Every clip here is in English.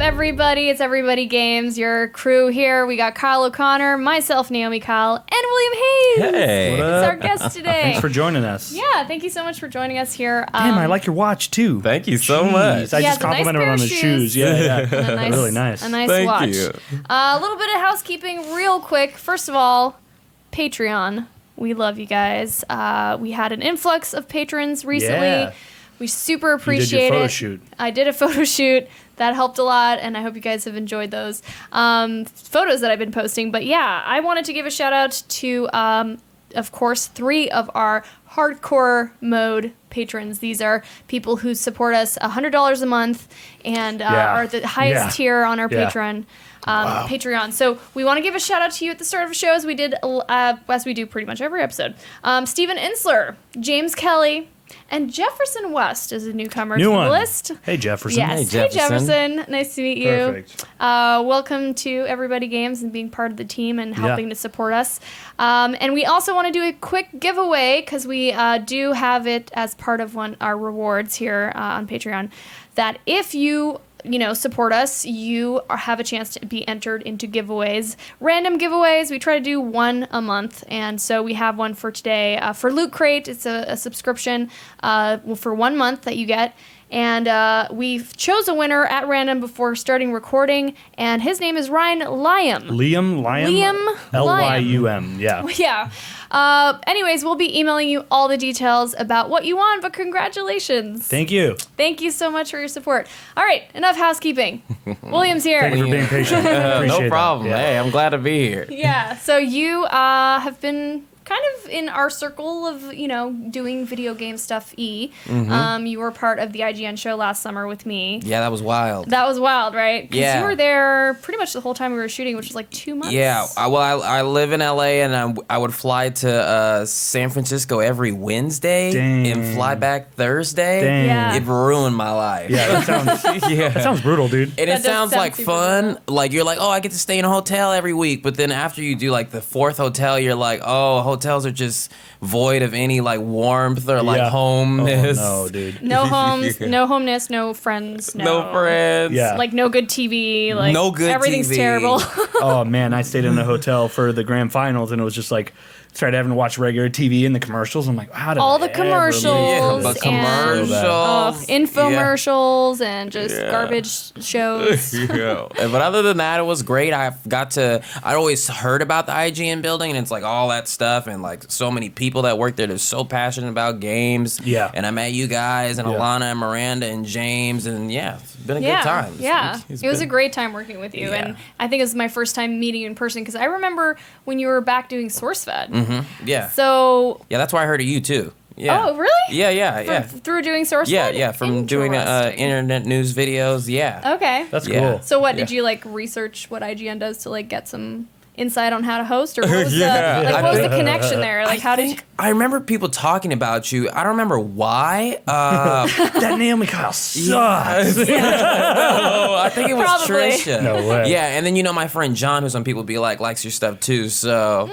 everybody? It's Everybody Games, your crew here. We got Kyle O'Connor, myself, Naomi Kyle, and William Haynes. Hey. He's our guest today. Thanks for joining us. Yeah, thank you so much for joining us here. Damn, I like your watch too. Thank you so much. I Yeah, just it's a nice complimented pair her on of the shoes. Yeah, And a nice, really nice. A nice Thank watch. you. A little bit of housekeeping real quick. First of all, Patreon. We love you guys. We had an influx of patrons recently. Yeah. We super You appreciate did your photo it. shoot. I did a photo shoot. That helped a lot, and I hope you guys have enjoyed those photos that I've been posting. But yeah, I wanted to give a shout out to, of course, 3 of our hardcore mode patrons. These are people who support us $100 a month and are the highest tier on our Patreon. So we want to give a shout out to you at the start of the show, as we did, as we do pretty much every episode. Stephen Insler, James Kelly, and Jefferson West is a newcomer to the list. Hey, Jefferson. Yes. Hey, Jefferson. Nice to meet you. Perfect. Welcome to Everybody Games and being part of the team and helping to support us. And we also want to do a quick giveaway because we do have it as part of our rewards here on Patreon. That if you support us, you have a chance to be entered into giveaways. Random giveaways. We try to do one a month, and so we have one for today. For Loot Crate, it's a subscription for 1 month that you get. And we've chose a winner at random before starting recording, and his name is Ryan Lyam. Liam Lyum. Yeah. Yeah. Anyways, we'll be emailing you all the details about what you want, but congratulations. Thank you. Thank you so much for your support. All right, enough housekeeping. William's here. Thank you for being patient. Appreciate No problem. that. Yeah. Hey, I'm glad to be here. Yeah, so you have been kind of in our circle of, doing video game stuff. You were part of the IGN show last summer with me. Yeah, that was wild. That was wild, right? 'Cause Yeah. you were there pretty much the whole time we were shooting, which was like 2 months. Yeah, I live in LA, and I would fly to San Francisco every Wednesday and fly back Thursday. Dang. Yeah. It ruined my life. Yeah, that sounds brutal, dude. And That it does sounds sound like super fun. cool. Like, you're like, oh, I get to stay in a hotel every week. But then after you do like the 4th hotel, you're like, oh, hotels are just void of any like warmth or like homeness. Oh, no, dude. No homes, no homeness, no friends, No friends. Yeah. like no good TV, like No good everything's TV. terrible. Oh, man, I stayed in a hotel for the grand finals, and it was just like, started having to watch regular TV and the commercials. I'm like, how did All I the ever commercials. Yeah, but and, commercials. infomercials and just Yeah. garbage shows. Yeah. But other than that, it was great. I always heard about the IGN building, and it's like all that stuff, and like so many people that work there. They're so passionate about games. Yeah. And I met you guys, and Alana and Miranda and James, and it's been a good time. It was a great time working with you, and I think it was my first time meeting you in person because I remember when you were back doing SourceFed. Yeah. So. Yeah, that's why I heard of you too. Yeah. Oh, really? Yeah. Through doing SourceFed? Yeah. From doing Interesting. internet news videos. Yeah. Okay. That's Yeah. cool. So what, did you like research what IGN does to like get some insight on how to host, or what was, Yeah. what was the connection there? Like, I remember people talking about you. I don't remember why. That Naomi Kyle sucks. Oh, I think it was Probably. Trisha. No way. Yeah, and then my friend John, who some people be like likes your stuff too. So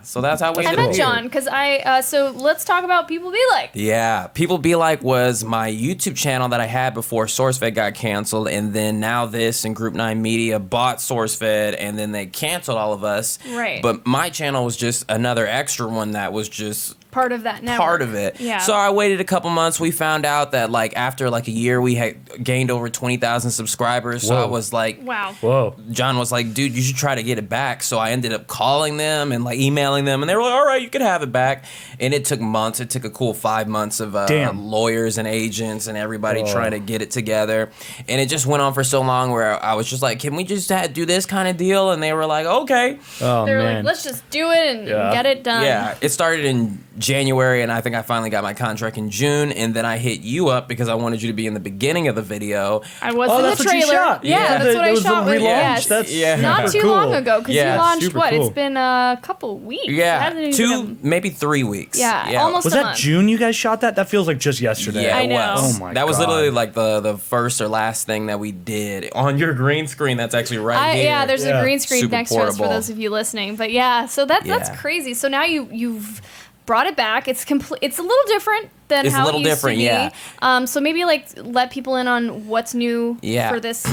so that's how we I ended met up John here. because so let's talk about People Be Like. Yeah, People Be Like was my YouTube channel that I had before SourceFed got canceled, and then now this and Group 9 Media bought SourceFed, and then they canceled all of us. Right. But my channel was just another extra one that was just Part of that network. part of it. Yeah. So I waited a couple months. We found out that like after like a year, we had gained over 20,000 subscribers. So I Whoa. was like, Wow. Whoa. John was like, dude, you should try to get it back. So I ended up calling them and like emailing them, and they were like, all right, you can have it back. And it took months. It took a cool 5 months of lawyers and agents and everybody trying to get it together. And it just went on for so long where I was just like, can we just do this kind of deal? And they were like, okay. Oh, They were man. like, let's just do it and get it done. Yeah, it started in January, and I think I finally got my contract in June, and then I hit you up because I wanted you to be in the beginning of the video. I was Oh, in that's the what you trailer. shot. Yeah, Yeah, that's what it I was a shot with. relaunch. Yes. That's Not super too long cool. ago, because Yeah. you launched Super what? cool. It's been a couple weeks. It Yeah, hasn't even 2, been maybe 3 weeks. Yeah, almost Was a that month. June you guys shot that? That feels like just yesterday. Yeah, I it know. was. Oh my That was God. literally like the first or last thing that we did on your green screen. That's actually right here. Yeah, there's a green screen Super next to us for portable. those of you listening. But yeah, so that's Yeah. crazy. So now you've brought it back. It's complete. It's a little different than It's a how little it used different, to be. yeah. So maybe like let people in on what's new Yeah. for this.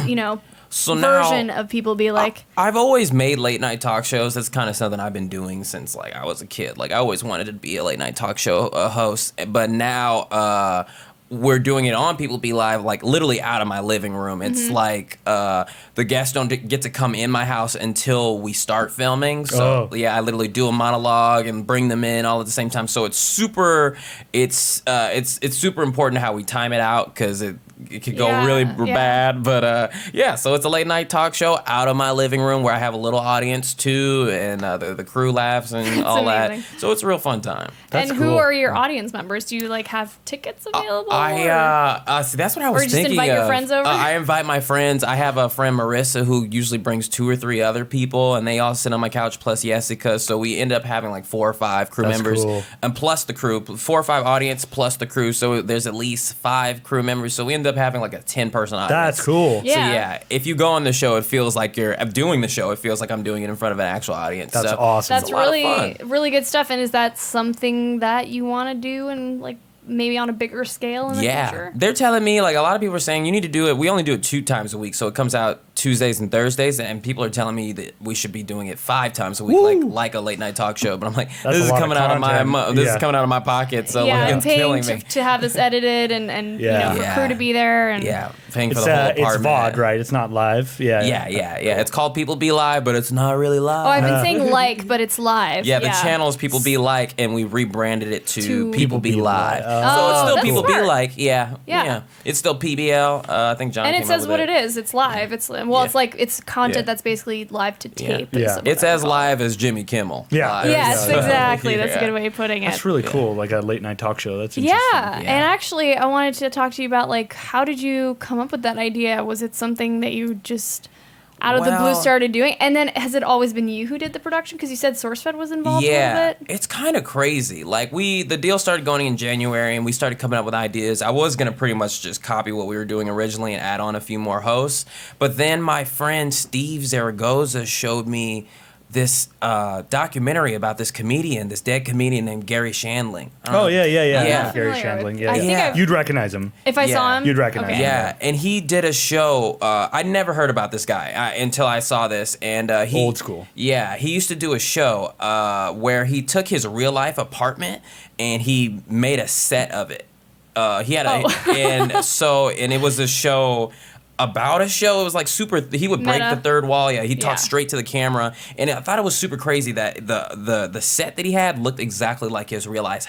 version of People Be Like? I've always made late night talk shows. That's kind of something I've been doing since like I was a kid. Like I always wanted to be a late night talk show host, but now we're doing it on People Be Live, like literally out of my living room. It's like the guests don't get to come in my house until we start filming. So yeah, I literally do a monologue and bring them in all at the same time. So it's super important how we time it out because it could go really bad. But yeah, so it's a late night talk show out of my living room where I have a little audience too, and the crew laughs and all amazing. that. So it's a real fun time. That's cool. Who are your audience members? Do you like have tickets available? See, that's what I was thinking. Or just invite your friends over? I invite my friends. I have a friend, Marissa, who usually brings 2 or 3 other people, and they all sit on my couch plus Jessica. So we end up having like 4 or 5 crew members, and plus the crew, 4 or 5 audience plus the crew. So there's at least 5 crew members. So we end up having like a 10-person audience. That's cool. Yeah. So yeah, if you go on the show, it feels like you're doing the show. It feels like I'm doing it in front of an actual audience. That's awesome. That's really good stuff. And is that something that you want to do and like maybe on a bigger scale in the future? They're telling me, like, a lot of people are saying you need to do it. We only do it 2 times a week, so it comes out Tuesdays and Thursdays, and people are telling me that we should be doing it 5 times a week, like a late night talk show. But I'm like, this is coming out of my pocket, so like, it's killing me. To have this edited and you know, for crew to be there and paying for the whole apartment. It's VOD, right? It's not live. Yeah. It's called People Be Live, but it's not really live. Oh, I've been saying but it's live. Yeah, the channel is People Be Like, and we rebranded it to People Be Live. Oh, so it's still that's People smart. Be Like. Yeah. It's still PBL. I think John. And it came says up what with it is. It's live. It's it's like it's content that's basically live to tape. It's as live as Jimmy Kimmel. Yeah. Yes, exactly. That's a good way of putting it. That's really cool. Like a late night talk show. That's interesting. And actually, I wanted to talk to you about like how did you come up with that idea? Was it something that you just out of the blue started doing? And then has it always been you who did the production? Because you said SourceFed was involved a little bit. It's kind of crazy. Like the deal started going in January and we started coming up with ideas. I was going to pretty much just copy what we were doing originally and add on a few more hosts. But then my friend Steve Zaragoza showed me this documentary about this dead comedian named Gary Shandling. Yeah. Gary Shandling. Yeah. You'd recognize him. If I saw him? You'd recognize him. Yeah, and he did a show. I'd never heard about this guy until I saw this. And he old school. Yeah, he used to do a show where he took his real life apartment and he made a set of it. He had and it was a show about a show. It was like super. He would break the third wall. Yeah, he'd talk straight to the camera, and I thought it was super crazy that the set that he had looked exactly like his real life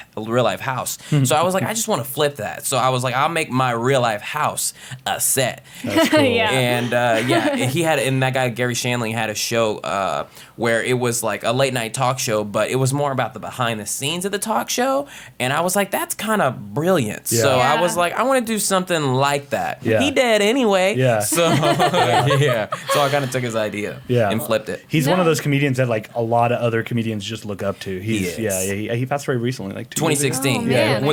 house. So I was like, I just want to flip that. So I was like, I'll make my real life house a set. That's cool. And he had, and that guy Gary Shandling had a show where it was like a late night talk show, but it was more about the behind the scenes of the talk show. And I was like, that's kind of brilliant. So I was like, I want to do something like that. He did anyway. Yeah. So so I kind of took his idea and flipped it. He's one of those comedians that like a lot of other comedians just look up to. He passed away recently, like 2016. Man.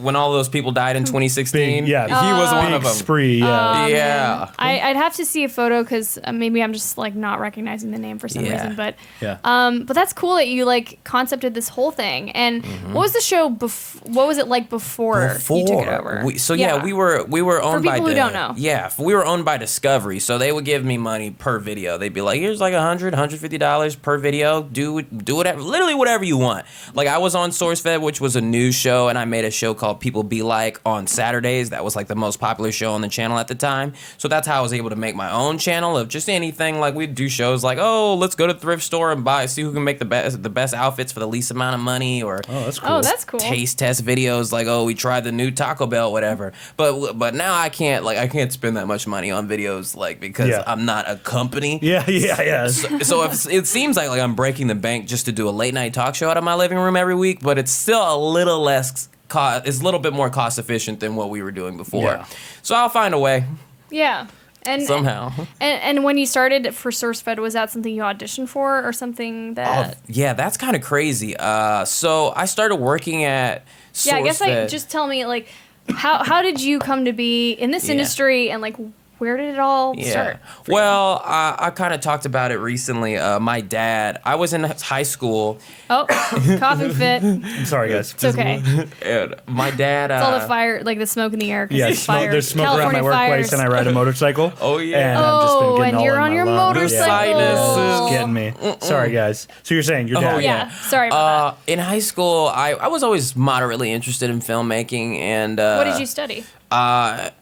When all those people died in 2016. He was one of them. Spree. I'd have to see a photo because maybe I'm just like not recognizing the name for some reason. But that's cool that you like concepted this whole thing. And what was the show? What was it like before you took it over? We were owned by. For people who don't know. Yeah, we were owned by Discovery, so they would give me money per video. They'd be like, here's like $150 per video. Do whatever, literally whatever you want. Like I was on SourceFed, which was a news show, and I made a show called People Be Like on Saturdays. That was like the most popular show on the channel at the time. So that's how I was able to make my own channel of just anything. Like we'd do shows like, oh, let's go to thrift store and see who can make the best outfits for the least amount of money, or that's cool. Taste test videos like, oh, we tried the new Taco Bell, whatever. But now I can't spend that much money on videos, like, because I'm not a company. So it seems like I'm breaking the bank just to do a late night talk show out of my living room every week, but it's still a little less it's a little bit more cost efficient than what we were doing before. So I'll find a way. And somehow. And when you started for SourceFed, was that something you auditioned for or something that? That's kind of crazy. So I started working at SourceFed. I guess just tell me like how did you come to be in this industry, and like where did it all start? Well, I kind of talked about it recently. My dad, I was in high school. Oh, coughing fit. I'm sorry, guys. It's okay. And my dad. It's all the fire, like the smoke in the air. Yeah, there's smoke around my workplace, and I ride a motorcycle. Oh, yeah. And I've just been getting and you're on your motorcycle. It's getting me. Sorry, guys. So you're saying your dad? Oh, yeah. Sorry about In high school, I was always moderately interested in filmmaking, and that. What did you study?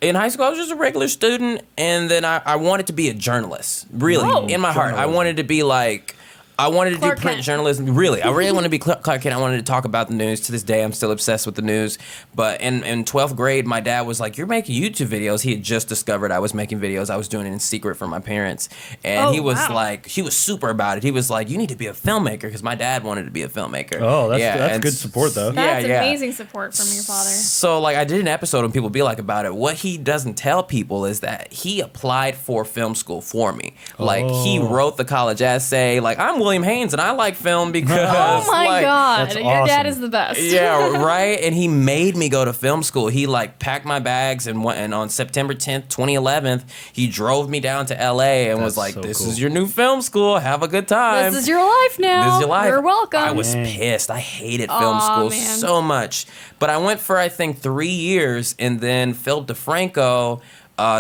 In high school, I was just a regular student, and then I wanted to be a journalist. Really, in my heart, I wanted to be like. I wanted to Clark do print Kent. journalism. Really, I really wanted to be Clark Kent. I wanted to talk about the news. To this day, I'm still obsessed with the news. But in 12th grade, my dad was like, "You're making YouTube videos." He had just discovered I was making videos. I was doing it in secret from my parents. And he was like, he was super about it. He was like, "You need to be a filmmaker," because my dad wanted to be a filmmaker. Oh, that's good support, though. That's amazing support from your father. So, like, I did an episode on People Be Like about it. What he doesn't tell people is that he applied for film school for me. Like, he wrote the college essay. Like, I'm William Haynes, and I like film because... Oh, my God. that's Your awesome. dad is the best. Yeah, right? And he made me go to film school. He, like, packed my bags, and on September 10th, 2011, he drove me down to L.A. and was like, so this cool. is your new film school. Have a good time. This is your life now. This is your life. You're welcome. I was pissed. I hated film school man. so much. But I went for, I think, 3 years, and then Philip DeFranco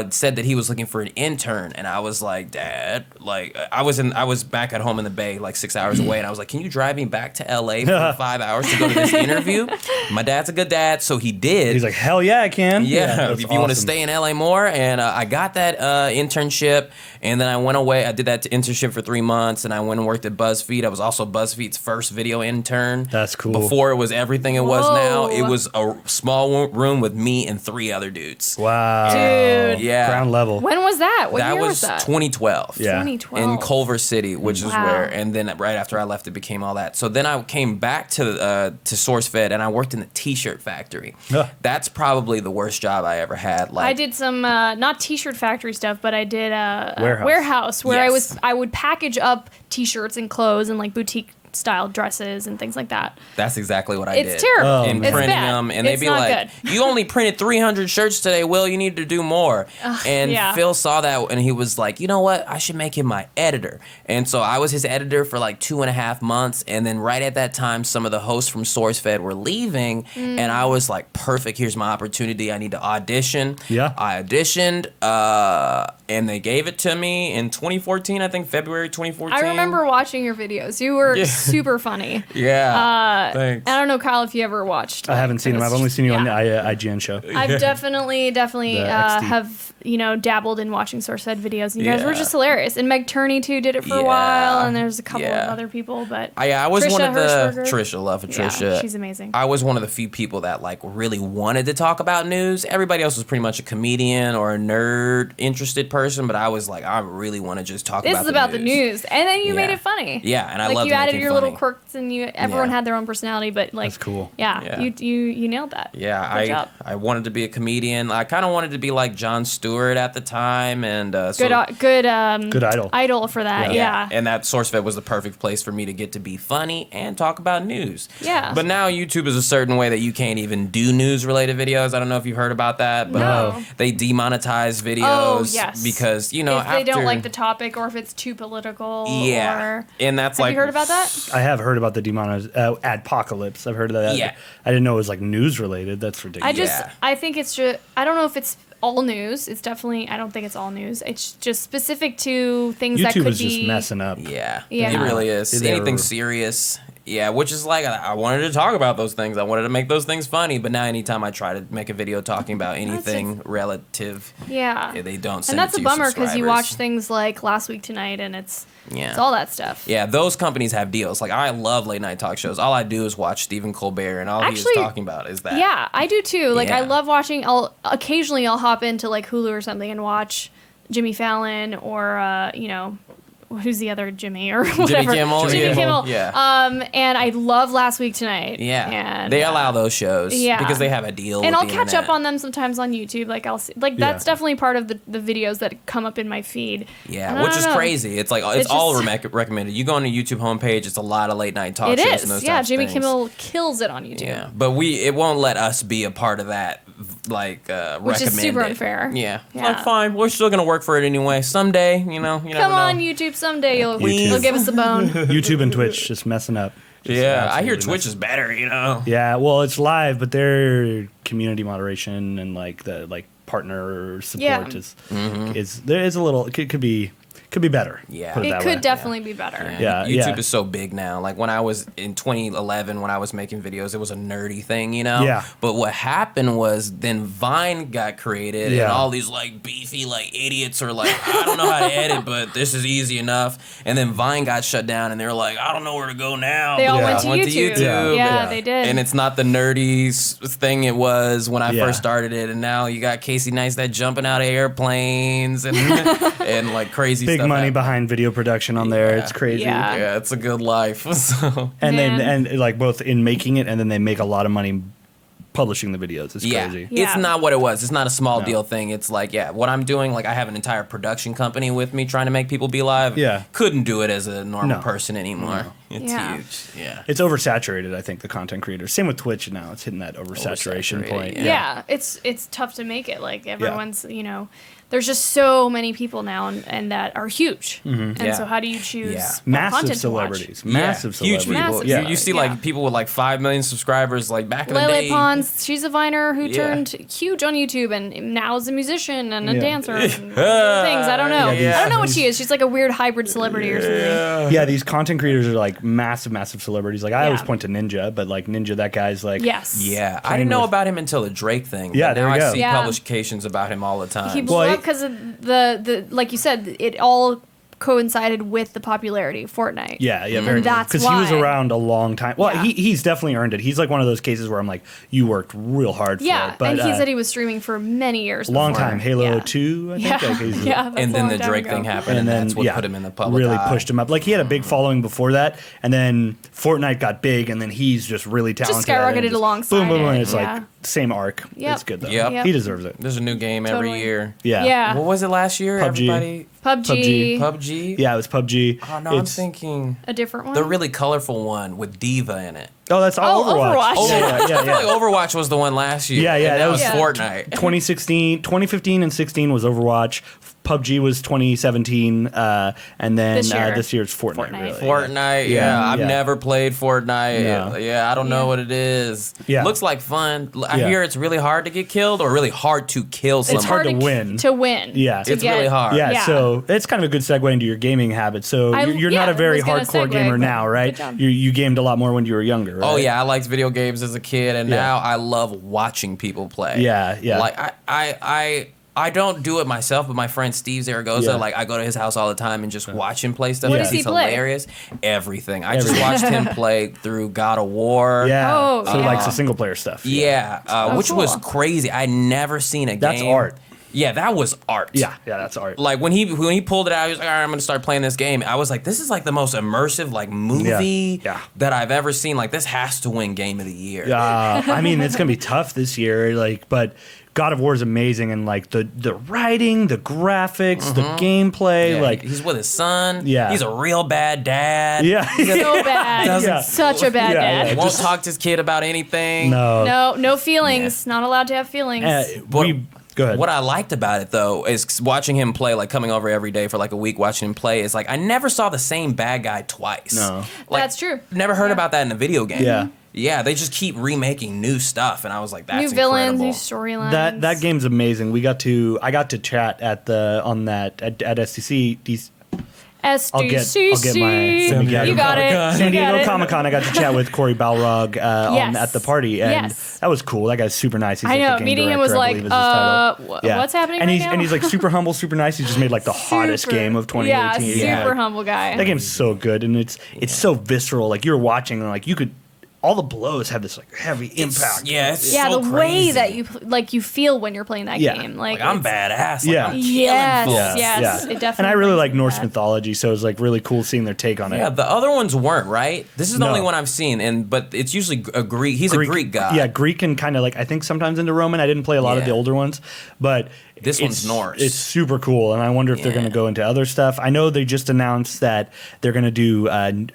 said that he was looking for an intern, and I was like, Dad, like I was back at home in the Bay, like 6 hours away, and I was like, can you drive me back to LA for 5 hours to go to this interview? My dad's a good dad, so he did. He's like, hell yeah, I can. Yeah, that's if you want to awesome. stay in LA more. And I got that internship, and then I went away. I did that internship for 3 months, and I went and worked at BuzzFeed. I was also BuzzFeed's first video intern. That's cool. Before it was everything it was now. It Whoa. was a small room with me and 3 other dudes. Wow. Dude. Yeah. Ground level. When was that? What That year was that? 2012. Yeah. 2012. In Culver City, which is Wow. where, and then right after I left, it became all that. So then I came back to SourceFed, and I worked in the T-shirt factory. Ugh. That's probably the worst job I ever had. Like I did some not T-shirt factory stuff, but I did a Warehouse. warehouse where Yes. I would package up T-shirts and clothes and like boutique style dresses and things like that. That's exactly what I It's did. terrible. Oh, And man. It's printing bad. them, and they'd It's be not like, good. "You only printed 300 shirts today, Will. You need to do more." And yeah. Phil saw that, and he was like, "You know what? I should make him my editor." And so I was his editor for like 2.5 months, and then right at that time, some of the hosts from SourceFed were leaving, and I was like, "Perfect. Here's my opportunity. I need to audition." Yeah. I auditioned, and they gave it to me in 2014. I think February 2014. I remember watching your videos. You were super funny. Yeah. Thanks. I don't know, Kyle, if you ever watched. I haven't seen him. I've only seen you on the IGN show. I've definitely The XD. have dabbled in watching SourceFed videos. And you guys were Yeah. just hilarious. And Meg Turney too did it for a while, and there's a couple Yeah. of other people, but I was one Trisha of the Hirschberger. Trisha, love for Yeah, Trisha. she's amazing. I was one of the few people that like really wanted to talk about news. Everybody else was pretty much a comedian or a nerd interested person, but I was like, I really want to just talk This about is about the news, and then you made Yeah. it funny. Yeah, and I like loved you added making your little funny. quirks, and everyone Yeah. had their own personality, but like That's cool. Yeah, Yeah. you nailed that. Yeah, Good job. I wanted to be a comedian. I kind of wanted to be like Jon Stewart at the time, and Good idol. idol for that. Yeah. And that SourceFed was the perfect place for me to get to be funny and talk about news. Yeah. But now YouTube is a certain way that you can't even do news related videos. I don't know if you've heard about that, but No. they demonetize videos Oh, yes. because, if they don't like the topic or if it's too political. Yeah. Or, And that's have like you heard about that? I have heard about the adpocalypse. I've heard of that. Yeah. I didn't know it was like news related. That's ridiculous. I think it's just, I don't know if it's all news. It's definitely, I don't think it's all news. It's just specific to things that YouTube could is be. just messing up. Yeah, Yeah. it really is. They're- Anything serious. Yeah, which is like, I wanted to talk about those things. I wanted to make those things funny, but now anytime I try to make a video talking about anything relative, Yeah. they don't send And that's it a to bummer because you watch subscribers. things like Last Week Tonight and it's Yeah. all that stuff. Yeah, those companies have deals. Like, I love late night talk shows. All I do is watch Stephen Colbert, and all he Actually, is talking about is that. Yeah, I do too. Like I Yeah. love watching. Occasionally I'll hop into like Hulu or something and watch Jimmy Fallon or who's the other Jimmy or whatever. Kimmel, Jimmy yeah. Kimmel. Yeah. And I love Last Week Tonight. Yeah, And, they allow those shows yeah. because they have a deal. and with I'll the catch up internet. on them sometimes on YouTube. Like I'll see, like that's Yeah. definitely part of the videos that come up in my feed. Yeah, And I which don't is know. crazy. It's like it's It's all just- recommended. You go on the YouTube homepage, it's a lot of late night talk It shows and is. those Yeah, types of Jimmy things. Kimmel kills it on YouTube. Yeah, but it won't let us be a part of that Which is super unfair. Yeah. Yeah. Like, fine, we're still gonna work for it anyway. Someday, you never Come on, know. YouTube. Someday you'll YouTube. give us a bone. YouTube and Twitch just messing up. Just Yeah, I hear absolutely Twitch is better. Yeah, well, it's live, but their community moderation and the partner support there is a little. It could be better. Yeah. put It that could way. definitely be better. Yeah, YouTube is so big now. Like when I was in 2011, when I was making videos, it was a nerdy thing, Yeah. But what happened was then Vine got created, and Yeah. all these beefy idiots are like, I don't know how to edit, but this is easy enough. And then Vine got shut down, and they were like, I don't know where to go now. They all Yeah. went to YouTube. Yeah. Yeah, they did. And it's not the nerdy thing it was when I Yeah. first started it, and now you got Casey Neistat jumping out of airplanes and and crazy Big stuff. money happening. behind video production on there. Yeah. It's crazy. Yeah. Yeah, it's a good life. So And Man. then both in making it and then they make a lot of money publishing the videos. It's crazy. Yeah. It's not what it was. It's not a small No. deal thing. It's what I'm doing, I have an entire production company with me trying to make people be live. Yeah. Couldn't do it as a normal No. person anymore. No. It's Yeah. huge. Yeah. It's oversaturated, I think, the content creators. Same with Twitch now. It's hitting that oversaturation Oversaturated, point. Yeah, it's tough to make it. Everyone's, there's just so many people now and that are huge. And Yeah. so how do you choose Yeah. what Massive content to watch? celebrities. Massive Huge celebrities. people. Massive Yeah. You see Yeah. people with 5 million subscribers back in the Lele day. Pons, she's a viner who Yeah. turned huge on YouTube and now is a musician and a Yeah. dancer and things. I don't know. Yeah, I don't know what she is. She's like a weird hybrid celebrity or something. Yeah, these content creators are massive celebrities. I always Yeah. point to Ninja, but Ninja, that guy's Yes. Yeah, I Playing didn't know with- about him until the Drake thing. Yeah, but there now we I go. see Yeah. publications about him all the time. He blew Well, up because of the like you said, it all coincided with the popularity of Fortnite. Yeah, very That's because he was why. around a long time. Well, Yeah. he's definitely earned it. He's one of those cases where I'm you worked real hard for Yeah, it. But and he said he was streaming for many years. long before. time. Halo Yeah. 2, I think. Yeah, He's- yeah. That's and a then long the time Drake ago. thing happened, and then that's what put him in the public really eye. pushed him up. He had a big following before that, and then Fortnite got big, and then he's just really talented. at it, and skyrocketed alongside Boom, boom, boom. it, And it's yeah. same arc. Yep. It's good though. Yep. He deserves it. There's a new game every Totally. year. Yeah. Yeah. What was it last year? PUBG. Everybody. PUBG. PUBG. Yeah, it was PUBG. Oh no, I'm thinking A different one. the really colorful one with Diva in it. Oh, that's all Overwatch. Overwatch. Yeah, I feel yeah. like Overwatch was the one last year. Yeah, yeah, and that that was- was Yeah. Fortnite. 2015 and 16 was Overwatch. PUBG was 2017, and then This year. it's Fortnite. Fortnite. Really. Fortnite, Yeah, yeah. I've yeah. never played Fortnite. No. Yeah, I don't know Yeah. what it is. Yeah. Looks like fun. I Yeah. hear it's really hard to get killed or really hard to kill someone. It's hard to win. To win. Yeah. To It's really hard. Yeah, Yeah. so it's kind of a good segue into your gaming habits. So you're not a very was gonna hardcore segue, gamer but now, right? good job. You gamed a lot more when you were younger, right? Oh yeah, I liked video games as a kid, and Yeah. now I love watching people play. Yeah, yeah. Like I don't do it myself, but my friend Steve Zaragoza, Yeah. I go to his house all the time and just watch him play stuff. What because does he he's play? hilarious. Everything. I just watched him play through God of War. Yeah. Oh, so he yeah. likes the single player stuff. Yeah, which was cool. crazy. I'd never seen a game. That's art. Yeah, that was art. Yeah, that's art. Like when he pulled it out, he was like, "All right, I'm gonna start playing this game." I was like, "This is the most immersive movie Yeah. that I've ever seen. This has to win Game of the Year." I mean, it's gonna be tough this year. But God of War is amazing, and the writing, the graphics, the gameplay. Yeah, he's with his son. Yeah. He's a real bad dad. yeah, So bad. Yeah. Such a bad Yeah, dad. yeah. Won't Just- talk to his kid about anything. No feelings. Not allowed to have feelings. Go ahead. What I liked about it though is watching him play, coming over every day for a week watching him play. Is I never saw the same bad guy twice. No. That's true. Never heard Yeah. about that in a video game. Yeah. Yeah, they just keep remaking new stuff, and I was like, "That's New villains, incredible." new storylines. That game's amazing. I got to chat at STC. SDCC. I'll get my- let me get You it. got it. San You got Diego it. Comic Con. I got to chat with Corey Balrog Yes. at the party, and Yes. that was cool. That guy's super nice. He's I the know. game Meeting him director, was I believe is his title. what's happening and right he's now? and he's super humble, super nice. He just made the hottest game of 2018. Yeah, super humble guy. That game's so good, and it's so visceral. You're watching, and you could. All the blows have this heavy impact. It's Yeah, so the way crazy. that you feel when you're playing that Yeah. game, I'm badass. Yeah. I'm killing Yes, folks. yes, it definitely. And I really brings like me Norse back. mythology, so it was really cool seeing their take on it. Yeah, the other ones weren't, right? This is the No. only one I've seen, but it's usually a Greek. He's a Greek guy. Yeah, Greek and kind of I think sometimes into Roman. I didn't play a lot of Yeah. the older ones, but This one's Norse. It's super cool, and I wonder if they're Yeah. going to go into other stuff. I know they just announced that they're going to do.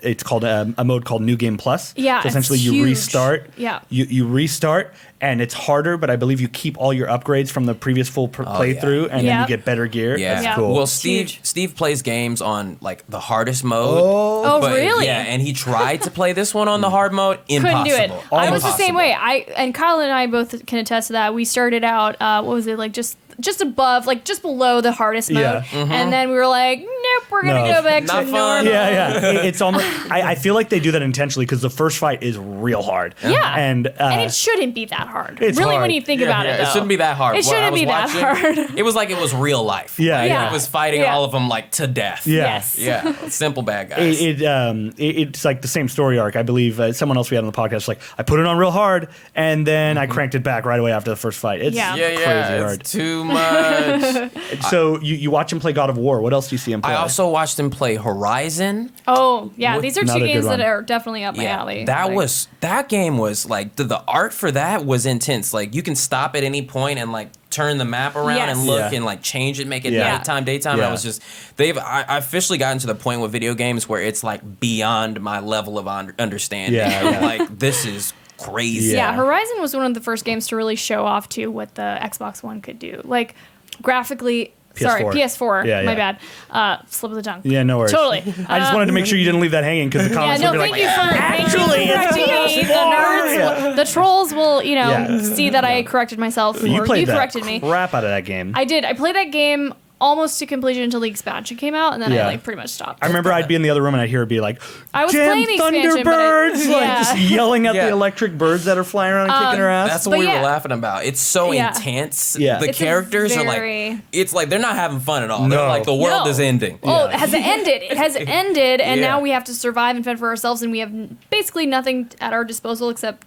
It's called a mode called New Game Plus. Yeah, so essentially you huge. restart. Yeah. You restart, and it's harder, but I believe you keep all your upgrades from the previous full playthrough, and then you Yep. get better gear. Yeah. That's cool. Well, Huge. Steve plays games on like the hardest mode. Oh, really? Yeah, and he tried to play this one on the hard mode. Impossible. Couldn't do it. I was the same Impossible. way. And Kyle and I both can attest to that. We started out, what was it, like just above, like just below the hardest mode. Yeah. And then we were like, nope, we're going to No. go back Not to fun. normal. Yeah. It's almost. I feel like they do that intentionally because the first fight is real hard. Yeah. And it shouldn't be that hard. It's really, hard. when you think about it, It though. shouldn't be that hard. It What I shouldn't was be that watching, hard. It was like it was real life. Yeah, Like, yeah. It was fighting Yeah. all of them like to death. Yeah. Yes. Yeah. Simple bad guys. It's like the same story arc. I believe someone else we had on the podcast was like, I put it on real hard, and then I cranked it back right away after the first fight. It's Yeah. crazy hard. It's too much. So you watch him play God of War. What else do you see him play? I also watched him play Horizon. Oh, yeah. These are two Another good games one. that are definitely up my alley. That game was like the art for that was intense. Like you can stop at any point and like turn the map around Yes. and look Yeah. and like change it, make it Yeah. nighttime, daytime. Yeah. I was just I officially gotten to the point with video games where it's like beyond my level of understanding. Yeah, I'm yeah. like this is crazy. Yeah, Yeah. Horizon was one of the first games to really show off too what the Xbox One could do. Like graphically, sorry, PS4. Yeah, my yeah. bad. Slip of the tongue. Yeah, no worries. Totally. I just wanted to make sure you didn't leave that hanging because the Yeah, comments no, would be thank like, you for actually, it's correcting me. The PS4. nerds, Yeah. the trolls will, Yeah. see that I corrected myself, You or played you that corrected me. crap out of that game. I did. I played that game almost to completion until the expansion came out, and then Yeah. I like pretty much stopped. I remember I'd be in the other room and I'd hear it be like, I was "Damn playing the expansion, but Thunderbirds!" Like yeah. just yelling at Yeah. the electric birds that are flying around and kicking her ass. That's what But we yeah. were laughing about. It's so Yeah. intense. Yeah. The It's a characters are very- like, it's like they're not having fun at all. They're No. like, the world No. is ending. Oh, has it ended? It has ended, and Yeah. now we have to survive and fend for ourselves, and we have basically nothing at our disposal except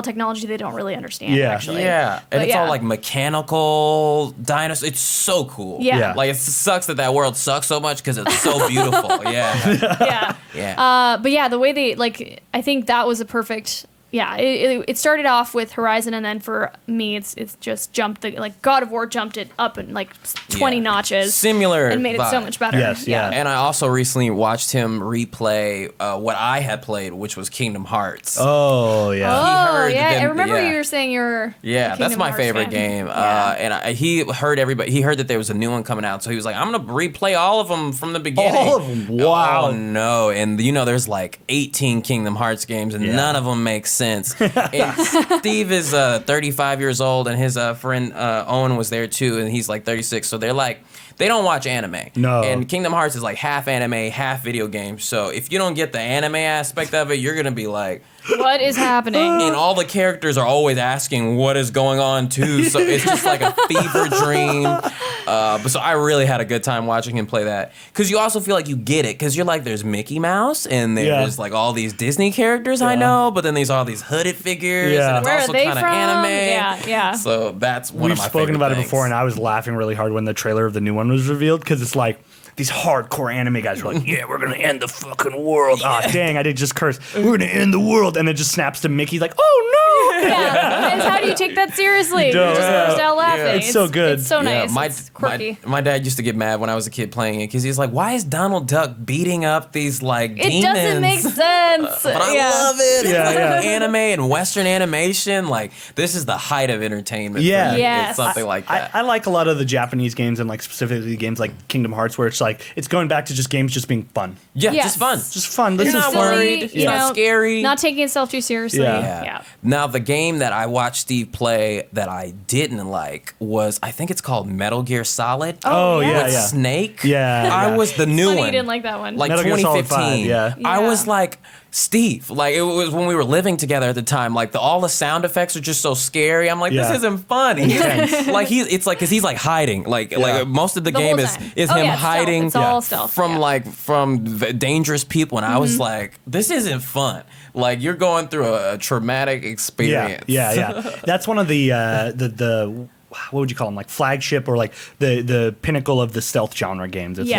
technology they don't really understand. Yeah. Actually. Yeah, and But it's all yeah. like mechanical dinosaurs. It's so cool. Yeah. Yeah. Like it sucks that world sucks so much because it's so beautiful. Yeah, Yeah. yeah. But yeah, the way they I think that was a perfect. Yeah, it started off with Horizon, and then for me, it's just jumped God of War jumped it up in like 20 Yeah. notches, Similar and made it so vibe. much better. Yes, yeah. And I also recently watched him replay what I had played, which was Kingdom Hearts. Oh yeah. Oh heard yeah, them- I remember yeah. you were saying you're. Yeah, a that's Kingdom my Hearts favorite fan. game. Yeah. And he heard everybody. He heard that there was a new one coming out, so he was like, "I'm gonna replay all of them from the beginning." All of them? Wow. Oh no! And there's like 18 Kingdom Hearts games, and Yeah. none of them make sense. And Steve is 35 years old, and his friend Owen was there too, and he's like 36. So they're like, they don't watch anime. No. And Kingdom Hearts is like half anime, half video game. So if you don't get the anime aspect of it, you're gonna be like, What is happening? and all the characters are always asking what is going on too, so it's just like a fever dream. But so I really had a good time watching him play that, because you also feel like you get it, because you're like, there's Mickey Mouse and there's like all these Disney characters I know, but then there's all these hooded figures, Yeah. and it's Where are also they kind of from? anime. Yeah. So that's one We've of my spoken favorite about it things. before, and I was laughing really hard when the trailer of the new one was revealed because it's like these hardcore anime guys are like, "Yeah, we're gonna end the fucking world." Ah, dang, I did just curse. We're gonna end the world, and it just snaps to Mickey like, "Oh no!" Yeah. And how do you take that seriously? You don't. just burst out laughing. Yeah. It's so good. It's so Yeah, nice. It's quirky. my dad used to get mad when I was a kid playing it, because he's like, why is Donald Duck beating up these like It demons? doesn't make sense. But I Yeah. love it. It's Yeah, like yeah. anime and Western animation. Like, this is the height of entertainment. Yeah. for me. Yes. It's something like that. I like a lot of the Japanese games, and like specifically games like Kingdom Hearts, where it's like it's going back to just games just being fun, yeah, Yes. just fun. just fun. This You're is not fun. worried. It's not scary. Not taking itself too seriously. Yeah. Yeah. Now, the game that I watched Steve play that I didn't like was, I think it's called Metal Gear Solid. Oh, yeah. yeah, With yeah. Snake. Yeah, I yeah. was the new Funny one. you didn't like that one. Like Metal Gear Solid 2015. 5, yeah. I Yeah. was like, Steve, like it was when we were living together at the time. Like all the sound effects are just so scary. I'm like, Yeah. this isn't fun. He's, like it's like, because he's like hiding. Like most of the The game whole is time. is Oh, him yeah, stealth. hiding It's all stealth, from yeah. from dangerous people. And I was like, this isn't fun. Like you're going through a traumatic experience. Yeah. That's one of the what would you call them? Like flagship or like the pinnacle of the stealth genre games. It's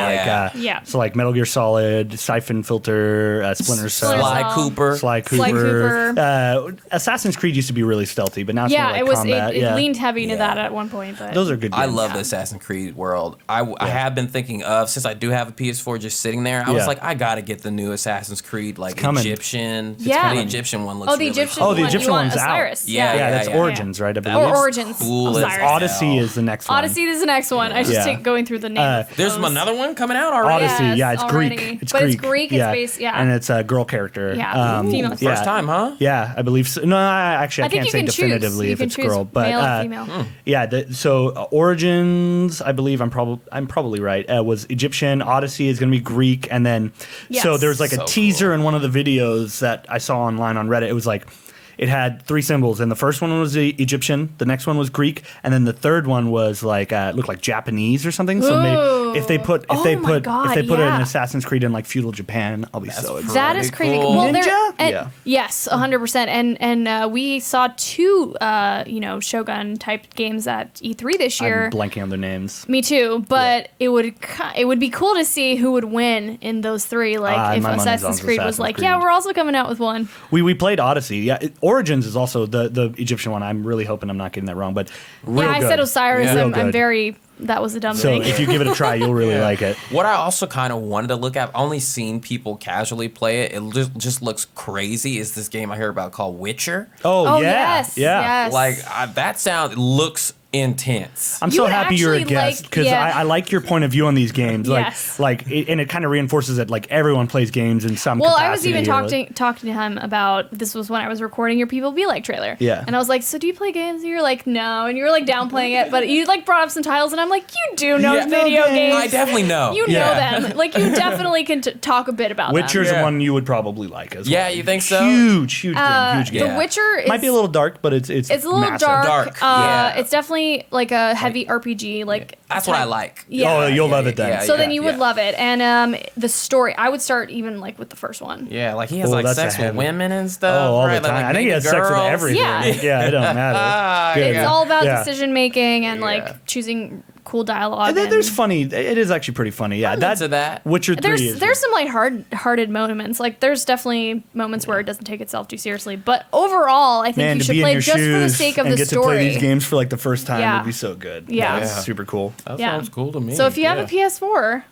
so like Metal Gear Solid, Siphon Filter, Splinter Cell, Sly Cooper. Assassin's Creed used to be really stealthy, but now it's more like combat. It leaned heavy into that at one point. But those are good games. I love the Assassin's Creed world. I have been thinking of, since I do have a PS4 just sitting there, I was like, I gotta get the new Assassin's Creed, like Egyptian. The Egyptian one looks really cool. The Egyptian one's Osiris. out. Yeah, that's Origins, right? I believe. Or Origins. Cool. Odyssey is the next one. Odyssey is the next one. I just going through the name. There's another one coming out already. Odyssey, it's already. Greek. It's Greek. It's based, and it's a girl character. Female. First time, huh? Yeah, I believe so. No, actually, I can't say definitively if it's girl, but male or female. So Origins, I believe I'm probably right. Was Egyptian. Odyssey is going to be Greek, and then so there's like a teaser in one of the videos that I saw online on Reddit. It was like, it had 3 symbols, and the first one was the Egyptian, the next one was Greek, and then the third one was like looked like Japanese or something. So maybe if they put an Assassin's Creed in like feudal Japan, I'll be so excited. That is crazy. Cool. Well, Ninja? Yes, 100%. And we saw 2 Shogun type games at E3 this year. I'm blanking on their names. Me too, but it would be cool to see who would win in those 3. Like if Assassin's Creed was like, yeah, we're also coming out with one. We played Odyssey. Yeah, Origins is also the Egyptian one. I'm really hoping I'm not getting that wrong, but real I good. said Osiris. Yeah. I'm very. That was a dumb thing. So if you give it a try, you'll really like it. What I also kind of wanted to look at, I've only seen people casually play it. It just looks crazy. Is this game I hear about called Witcher? Oh yes. Like that looks intense. I'm so happy you're a guest because I like your point of view on these games. And it kind of reinforces that like everyone plays games in some capacity. I was even talking to him about, this was when I was recording your People Be Like trailer. Yeah. And I was like, so do you play games? And you're like, no. And you were like downplaying it, but you like brought up some titles, and I'm like, you do know video games. I definitely know. You know them. Like you definitely can talk a bit about Witcher's them. the one you would probably like as well. Yeah, you think so? Huge game. The Witcher might be a little dark, but it's a little massive. dark. It's definitely like a heavy RPG. Like that's what I like. Yeah. You'll love it then. Then you would love it. And the story, I would start even like with the first one. Yeah, like he has like sex with women and stuff. Oh, all the time. I think he has sex with everything. Yeah, it don't matter. It's all about decision making and like choosing cool dialogue. And then there's funny. It is actually pretty funny. Yeah, that. Witcher 3 there's some light-hearted moments. Like there's definitely moments where it doesn't take itself too seriously. But overall, I think you should play just for the sake of the story. And get to play these games for like the first time would be so good. Yeah, it's super cool. That sounds cool to me. So if you have a PS4,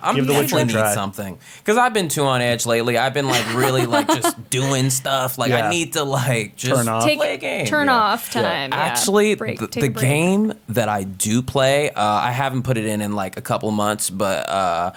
I'm definitely need something because I've been too on edge lately. I've been like really like just doing stuff. Like I need to like just play a game. Turn off time. Actually, the game that I do play, I haven't put it in like a couple months, but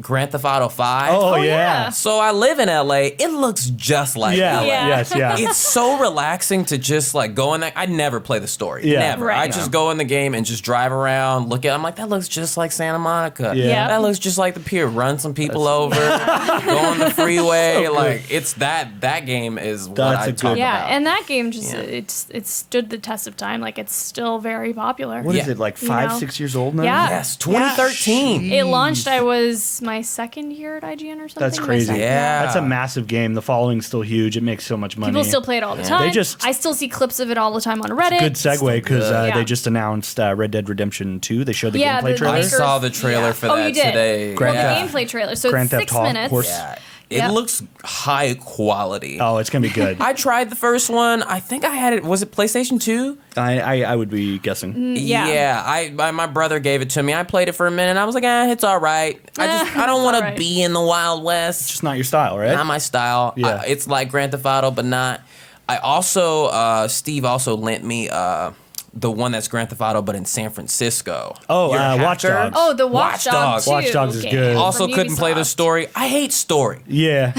Grand Theft Auto 5. Oh yeah. So I live in LA. It looks just like LA. Yes. It's so relaxing to just like go in there. I never play the story. Never. Right. I just go in the game and just drive around, look at it. I'm like, that looks just like Santa Monica. Yeah. That looks just like the pier. Run some people over. Go on the freeway. So like it's that game is what I talk about. Yeah, and that game just it stood the test of time. Like it's still very popular. What is it, like 5-6 years old now? Yeah. Yes, 2013. It launched. I was my second year at IGN or something. That's crazy. Yeah. That's a massive game. The following's still huge. It makes so much money. People still play it all the time. I still see clips of it all the time on Reddit. Good segue because they just announced Red Dead Redemption 2. They showed the gameplay trailer. I saw the trailer for that today. The gameplay trailer. So it's 6 minutes. Yeah. It looks high quality. Oh, it's going to be good. I tried the first one. I think I had it. Was it PlayStation 2? I would be guessing. Yeah. My brother gave it to me. I played it for a minute. And I was like, it's all right. I don't want to be in the Wild West. It's just not your style, right? Not my style. Yeah. It's like Grand Theft Auto, but not. I also, Steve also lent me the one that's Grand Theft Auto, but in San Francisco. Oh, Watch Dogs. Oh, the Watch Dogs. Watch Dogs is good. Also couldn't play the story. I hate story. Yeah.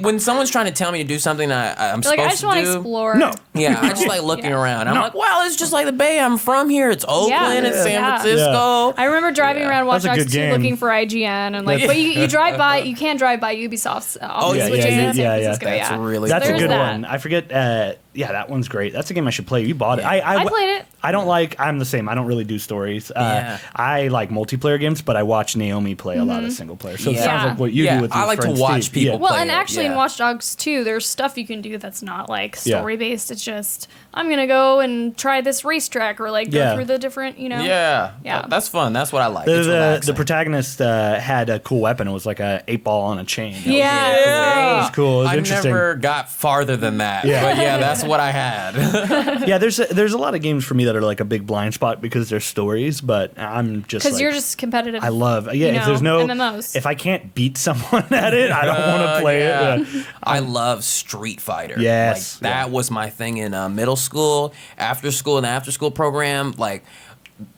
When someone's trying to tell me to do something I'm supposed to do. I just want to explore. No. Yeah, I just like looking around. I'm like, well, it's just like the Bay. I'm from here. It's Oakland. It's San Francisco. I remember driving around Watch Dogs 2 looking for IGN and like, but you drive by. You can't drive by Ubisoft's office, which is in San Francisco. That's really That's cool. a good one. I forget. Yeah, that one's great. That's a game I should play. You bought it. I played it. I don't like. I'm the same. I don't really do stories. I like multiplayer games, but I watch Naomi play a lot of single player. So it sounds like what you do with your I like to friend watch Steve. people. Well, play and it, actually in Watch Dogs 2, there's stuff you can do that's not like story based. It's just I'm gonna go and try this racetrack or like go through the different, Yeah. That's fun. That's what I like. The protagonist had a cool weapon. It was like a 8-ball on a chain. It was cool. It was interesting. I never got farther than that. But that's what I had. Yeah, there's a lot of games for me that are like a big blind spot because they're stories, but I'm just because you're just competitive. I love if there's no MMOs. If I can't beat someone at it, I don't want to play it. I love Street Fighter. Yes, that was my thing in middle school, after school, and the after school program.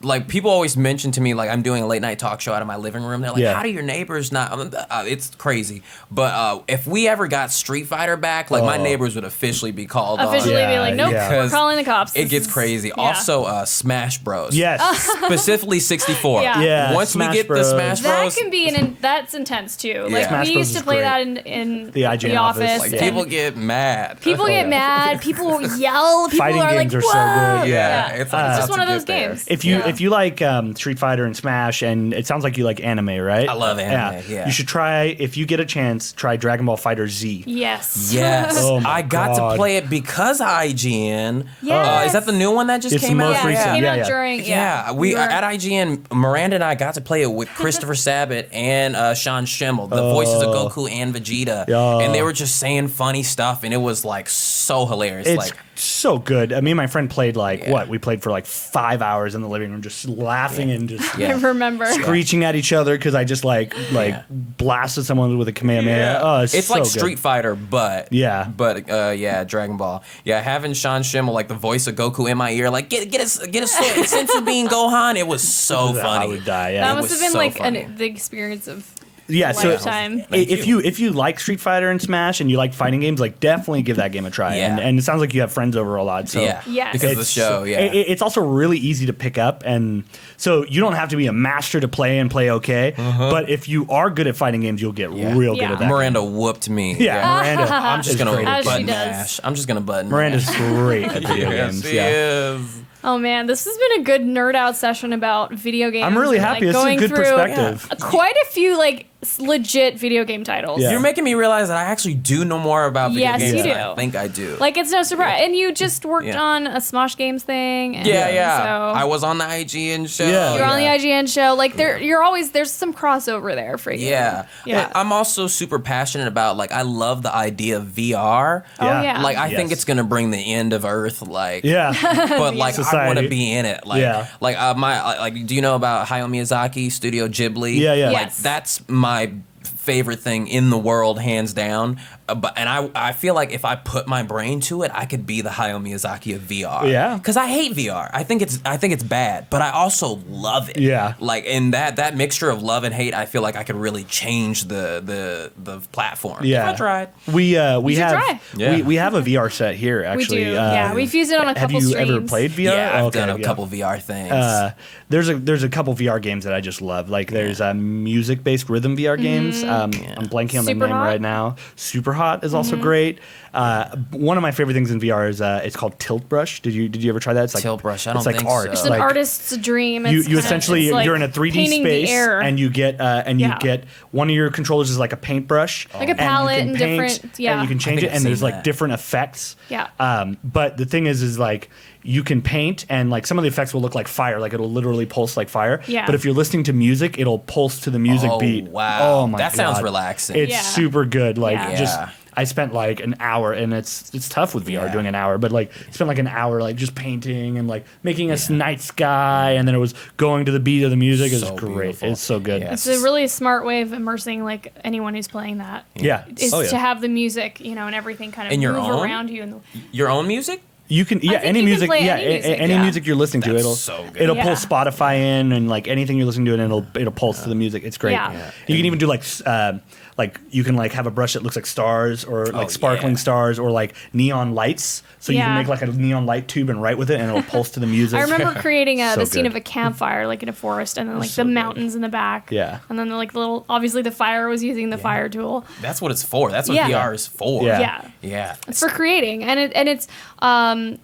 Like people always mention to me, like I'm doing a late night talk show out of my living room. They're like, how do your neighbors not? It's crazy. But if we ever got Street Fighter back, like my neighbors would officially be called officially be like, nope, we're calling the cops. It gets crazy. Also, Smash Bros. Yes. Specifically 64. Yeah. Once Smash we get Bros. the Smash Bros. That can be that's intense too. Like Smash we Bros used to is play great. that in the IGN office. Like, people get mad. People get mad. People yell. People Fighting are games like, are so whoa. good. Yeah. It's like, just one of those games. If you like Street Fighter and Smash, and it sounds like you like anime, right? I love anime. Yeah. You should try, if you get a chance, try Dragon Ball Fighter Z. Yes. Oh my I got God. to play it because of IGN. Yes. Is that the new one that just It's came the out? most recent. It came Yeah, out yeah. during. We at IGN, Miranda and I got to play it with Christopher Sabat and Sean Schemmel, the voices of Goku and Vegeta, and they were just saying funny stuff, and it was like so hilarious. It's so good. Me and my friend played we played for like 5 hours in the living room, just laughing and just I remember. screeching at each other because I just blasted someone with a Kamehameha. Oh, it's so like good. Street Fighter, but Dragon Ball. Yeah, having Sean Schemmel, like the voice of Goku, in my ear, like get a sensu bean Gohan. It was so funny. I would die. Yeah. That must have been the experience of lifetime. If you like Street Fighter and Smash and you like fighting games, like definitely give that game a try. Yeah. And it sounds like you have friends over a lot. So Yes. Because of the show. Yeah, it's also really easy to pick up, and so you don't have to be a master to play and play okay. But if you are good at fighting games, you'll get real good at that. Miranda whooped me. Yeah, Miranda. I'm just gonna great at button games. mash. I'm just gonna button. Miranda's mash. great at video games. She is. Oh man, this has been a good nerd out session about video games. I'm really and, happy. Like, This is a going good through perspective. Quite a few legit video game titles. Yeah. You're making me realize that I actually do know more about video Yes, games you than do. I think I do. Like it's no surprise. And you just worked on a Smosh Games thing. And yeah. So I was on the IGN show. Yeah. you're on the IGN show. Like there's some crossover there for you. Yeah. Yeah. I'm also super passionate about, I love the idea of VR. Oh yeah. I think it's gonna bring the end of Earth. Yeah. But I want Society. to be in it. Do you know about Hayao Miyazaki, Studio Ghibli? Yeah. Yes. That's my favorite thing in the world, hands down. I feel like if I put my brain to it, I could be the Hayao Miyazaki of VR. Yeah. Because I hate VR. I think it's bad, but I also love it. Yeah. In that mixture of love and hate, I feel like I could really change the platform. Yeah. If I tried. We have try. we have a VR set here actually. We do. Yeah, we've used it on a couple Have you streams. ever played VR? Yeah, I've Okay, done a couple VR things. There's a couple VR games that I just love. Like there's music based rhythm VR games. I'm blanking on the Super name Hot? right now. Super Hot is also great. One of my favorite things in VR is it's called Tilt Brush. Did you ever try that? It's like Tilt Brush, I don't it's like think art. so. It's an artist's dream. You It's essentially it's like you're in a 3D painting the space air. and you get one of your controllers is like a paintbrush, Like a palette and you and can paint, different- yeah. and you can change I it, think and I've there's seen like that. different effects. Yeah. But the thing is like you can paint and like some of the effects will look like fire, like it'll literally pulse like fire. Yeah. But if you're listening to music, it'll pulse to the music beat. Wow. Oh my god. That sounds relaxing. It's Yeah. super good. Like Yeah. just Yeah. I spent like an hour, and it's tough with VR doing an hour, but like spent like an hour like just painting and like making a night sky, and then it was going to the beat of the music. It was So great. beautiful. It's so good. Yeah. It's a really smart way of immersing like anyone who's playing that. Yeah. Is to have the music, and everything kind of And your move own? around you. And Your own music? You can think any you can music play any music, any yeah. music you're listening to That's it'll so good. it'll pull Yeah. Spotify in and like anything you're listening to and it'll pulse to the music. It's great. Yeah. Yeah. You can even do like you can like have a brush that looks like stars or like sparkling stars or like neon lights. So you can Yeah. make like a neon light tube and write with it and it'll pulse to the music. I remember creating So the scene good. of a campfire, like in a forest, and then like So the good. mountains in the back. Yeah. And then like little, obviously the fire was using the fire tool. That's what it's for. That's what Yeah. VR is for. Yeah. Yeah. Yeah. It's for creating, and it's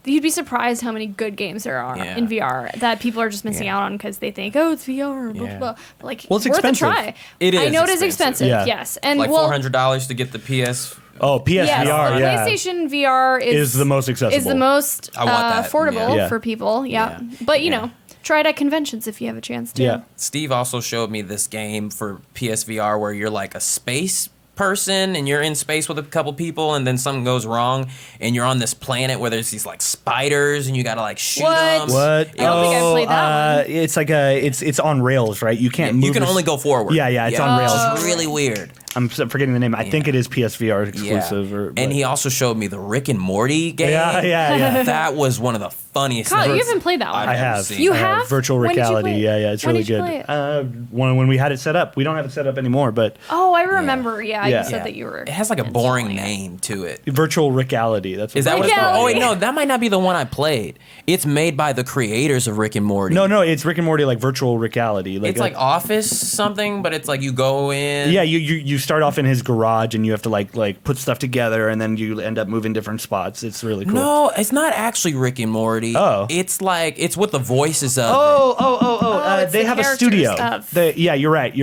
you'd be surprised how many good games there are Yeah. in VR that people are just missing Yeah. out on because they think, oh, it's VR, blah, Yeah. blah, blah. But like, Well, it's worth expensive. a try. It I is know it is expensive. expensive. Yeah. Yes, and Like well, $400 to get the PS. Oh, PSVR, yes, the yeah. PlayStation VR Is the most accessible. Is the most I want that, affordable yeah. for people. Yeah, Yeah. but you Yeah. know, try it at conventions if you have a chance to. Yeah. Steve also showed me this game for PSVR where you're like a space person and you're in space with a couple people and then something goes wrong and you're on this planet where there's these like spiders and you gotta like shoot What? them. What? I don't think I played that one. It's like it's on rails, right? You can't move. You can your- only go forward. Yeah, yeah, it's on rails. It's really weird. I'm forgetting the name. I think it is PSVR exclusive. Yeah. Or, And he also showed me the Rick and Morty game. Yeah, yeah, yeah. That was one of the funniest Kyle, things you haven't played that one. I've I ever have. seen. You I have? virtual When did you reality. play it? Yeah, yeah, it's When really did you good. play it? When we had it set up, we don't have it set up anymore, but Oh, I remember. Yeah, Yeah. you said Yeah. that you were. It has like a boring installing it. name to it. virtual reality. That's what Is that what it's called? Reality. Oh wait, no, that might not be the one I played. It's made by the creators of Rick and Morty. No, it's Rick and Morty like virtual reality. It's like Office something, but it's like you go in. yeah, you start off in his garage and you have to like put stuff together and then you end up moving different spots. It's really cool. No, it's not actually Rick and Morty. Oh. It's like it's with the voices of. Oh, it's they the have a characters studio. of- Yeah, you're right.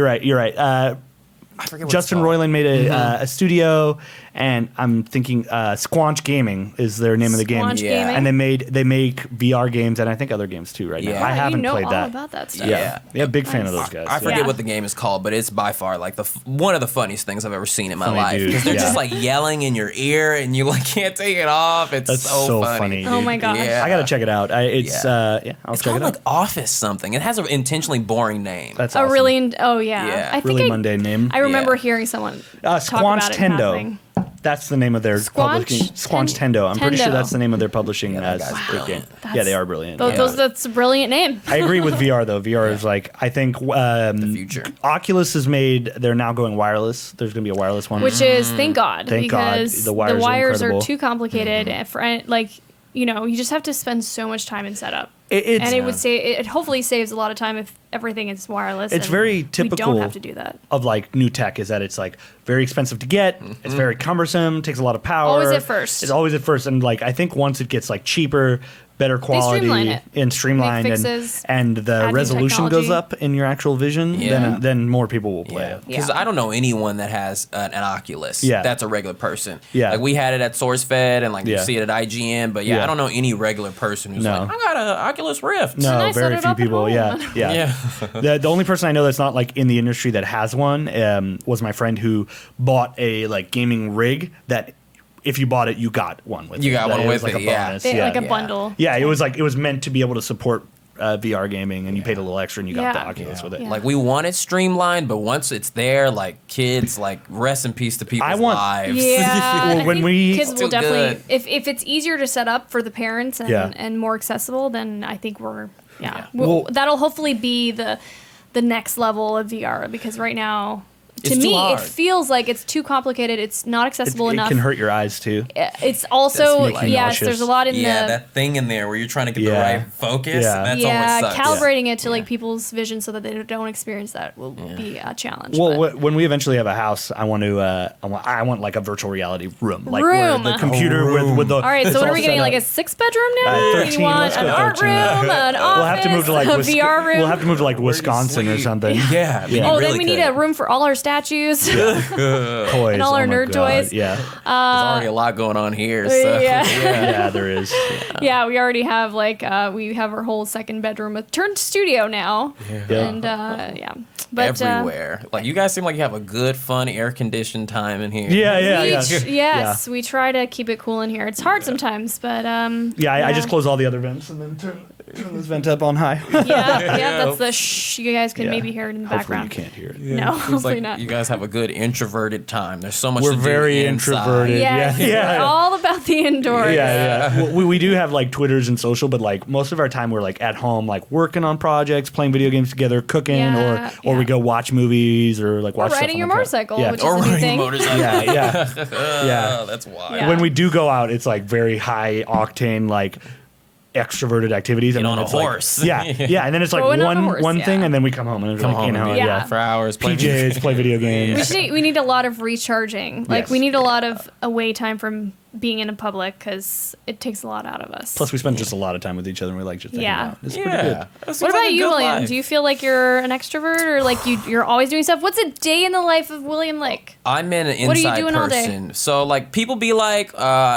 I forget what Justin it's called. Roiland made a studio, and I'm thinking Squanch Gaming is their name of the game. Squanch Yeah. Gaming. And they make VR games and I think other games too right now. Yeah. I haven't you know played all that. about that stuff. Yeah, big fan of those guys. I forget Yeah. what the game is called, but it's by far like one of the funniest things I've ever seen in my Funny life. dude. Because they're Yeah. just like yelling in your ear and you like can't take it off. It's That's so funny. Oh dude. my gosh. Yeah. I gotta check it out. I'll It's check called it like out. Office something. It has an intentionally boring name. That's A awesome. really, oh yeah. Yeah. I think really mundane name. I remember Yeah. hearing someone Squanch talk about it in Tendo. passing. That's the name of their Squanch? publishing. Squanch Tendo. I'm pretty sure Tendo. that's the name of their publishing that as guy's their brilliant. game. Yeah, they are brilliant. That's a brilliant name. I agree with VR though. VR is like I think future. Oculus has made. They're now going wireless. There's going to be a wireless one. Which is thank God Thank God. because The wires are incredible. too complicated for like you just have to spend so much time in setup. It's And it would say it hopefully saves a lot of time if everything is wireless. It's and very We typical don't have to do that. of like new tech is that it's like very expensive to get. It's very cumbersome. Takes a lot of power. Always at first. It's always at first, and like I think once it gets like cheaper, better quality, streamline it. and streamlined, Make and, fixes, and the add new resolution goes technology. up in your actual vision, Yeah. then more people will play Yeah, it. because Yeah. I don't know anyone that has an Oculus. Yeah. That's a regular person. Yeah. like we had it at SourceFed and like you Yeah. see it at IGN, but Yeah. I don't know any regular person who's No. like, I got an Oculus Rift. No, And I set very it few up at people. home. Yeah. The only person I know that's not like in the industry that has one was my friend who bought a like gaming rig that if you bought it, you got one with You it. got one It was with like it, a yeah. bonus. They, yeah. like a Yeah. bundle. Yeah, it was meant to be able to support VR gaming, and you paid a little extra, and you got Yeah. the Oculus with it. Yeah. Like we want it streamlined, but once it's there, like kids, like rest in peace to people's lives. Yeah, Well, I when think we- kids It's will too definitely good. if it's easier to set up for the parents and, Yeah. and more accessible, then I think we're Yeah. Well- that'll hopefully be the next level of VR because right now. To It's too me, hard. it feels like it's too complicated. It's not accessible It enough. can hurt your eyes too. It's also That's making yes. nauseous. There's a lot in Yeah, the that thing in there where you're trying to get Yeah. the right focus. Yeah. That's yeah, always sucks. calibrating it to like people's vision so that they don't experience that will be a challenge. Well, but- when we eventually have a house, I want to. I want like a virtual reality room, like Room. where the computer with the. all right, it's so what are all we set getting? up. Like a 6-bedroom now? 13, You want let's go an art 13. room, an office, We'll have to move to like a VR room? We'll have to move to like Wisconsin or sleep? something. Yeah. Yeah. Oh, really then we need could. a room for all our statues. Toys And all our oh my nerd God. toys. Yeah, There's already a lot going on here. So. Yeah. yeah, there is. Yeah, we already have like we have our whole second bedroom with turned studio now, Yeah. and yeah, but Everywhere. Like you guys seem like you have a good, fun, air conditioned time in here. yes, we try to keep it cool in here. It's hard sometimes, but Yeah, I just close all the other vents and then turn. Let's vent up on high. Yeah, that's the shh. You guys can maybe hear it in the Hopefully background. you can't hear it. No, hopefully like not. you guys have a good introverted time. There's so much We're to do very inside. introverted. Yeah, Yeah. all about the indoors. Yeah. We do have like Twitters and social, but like most of our time we're like at home, like working on projects, playing video games together, cooking, or we go watch movies or like watch Or stuff riding on your the couch. motorcycle, Yeah. which is Or a new riding thing. motorcycle. Yeah. That's wild. Yeah. When we do go out, it's like very high octane, like extroverted activities. Get And on then a it's like- horse. Yeah, and then it's like Going on a horse, one thing, yeah. and then we come home and it's like, you know, Yeah. for hours. Play PJs, play video games. We need a lot of recharging. Like, Yes. we need a lot of away time from being in a public because it takes a lot out of us. Plus, we spend just a lot of time with each other, and we like just hanging out. It's pretty good. That What about seems you, like a good William? life. Do you feel like you're an extrovert or like you're always doing stuff? What's a day in the life of William like? I'm an inside What are you doing all day? person. So like people be like,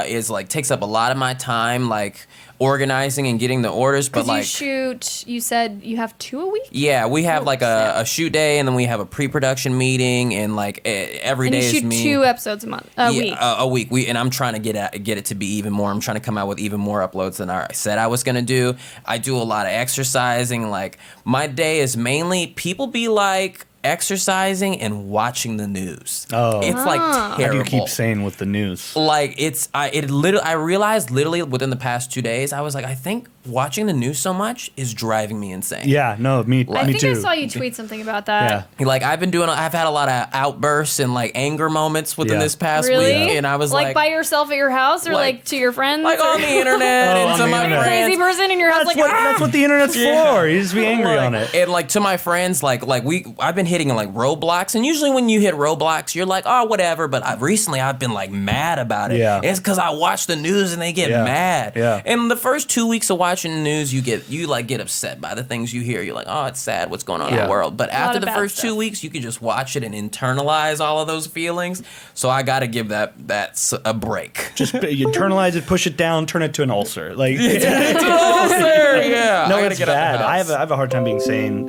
is like takes up a lot of my time, like organizing and getting the orders. But Because like you said you have 2 a week? yeah, we have Oh, like a shoot day and then we have a pre-production meeting and like every And day you is shoot me. 2 episodes a week. A week. And I'm trying to get it to be even more. I'm trying to come out with even more uploads than I said I was gonna do. I do a lot of exercising. Like my day is mainly people be like exercising and watching the news. Oh. It's like How do terrible. you keep saying with the news? Like I realized literally within the past 2 days I was like I think watching the news so much is driving me insane. Yeah, no, me I think too. I saw you tweet something about that. Yeah. Like I've had a lot of outbursts and like anger moments within Yeah. this past Really? week and I was like like by yourself at your house or like- like to your friends? like or on the internet Oh, and on to the my internet. crazy friends. person in your house That's like what the internet's for. You just be angry on it. And like to my friends, like I've been hitting like roadblocks, and usually when you hit roadblocks, you're like, oh, whatever. But recently I've been like mad about it. Yeah. And it's because I watch the news and they get Yeah. mad. Yeah. And the first 2 weeks of watching the news, you get upset by the things you hear. You're like, oh, it's sad. What's going on in Yeah. the world? But after of the bad first stuff. 2 weeks, you can just watch it and internalize all of those feelings. So I got to give that a break. Just you internalize it, push it down, turn it to an ulcer. Like Yeah. no, I gotta it's get out the bad. I house. have a hard time being sane,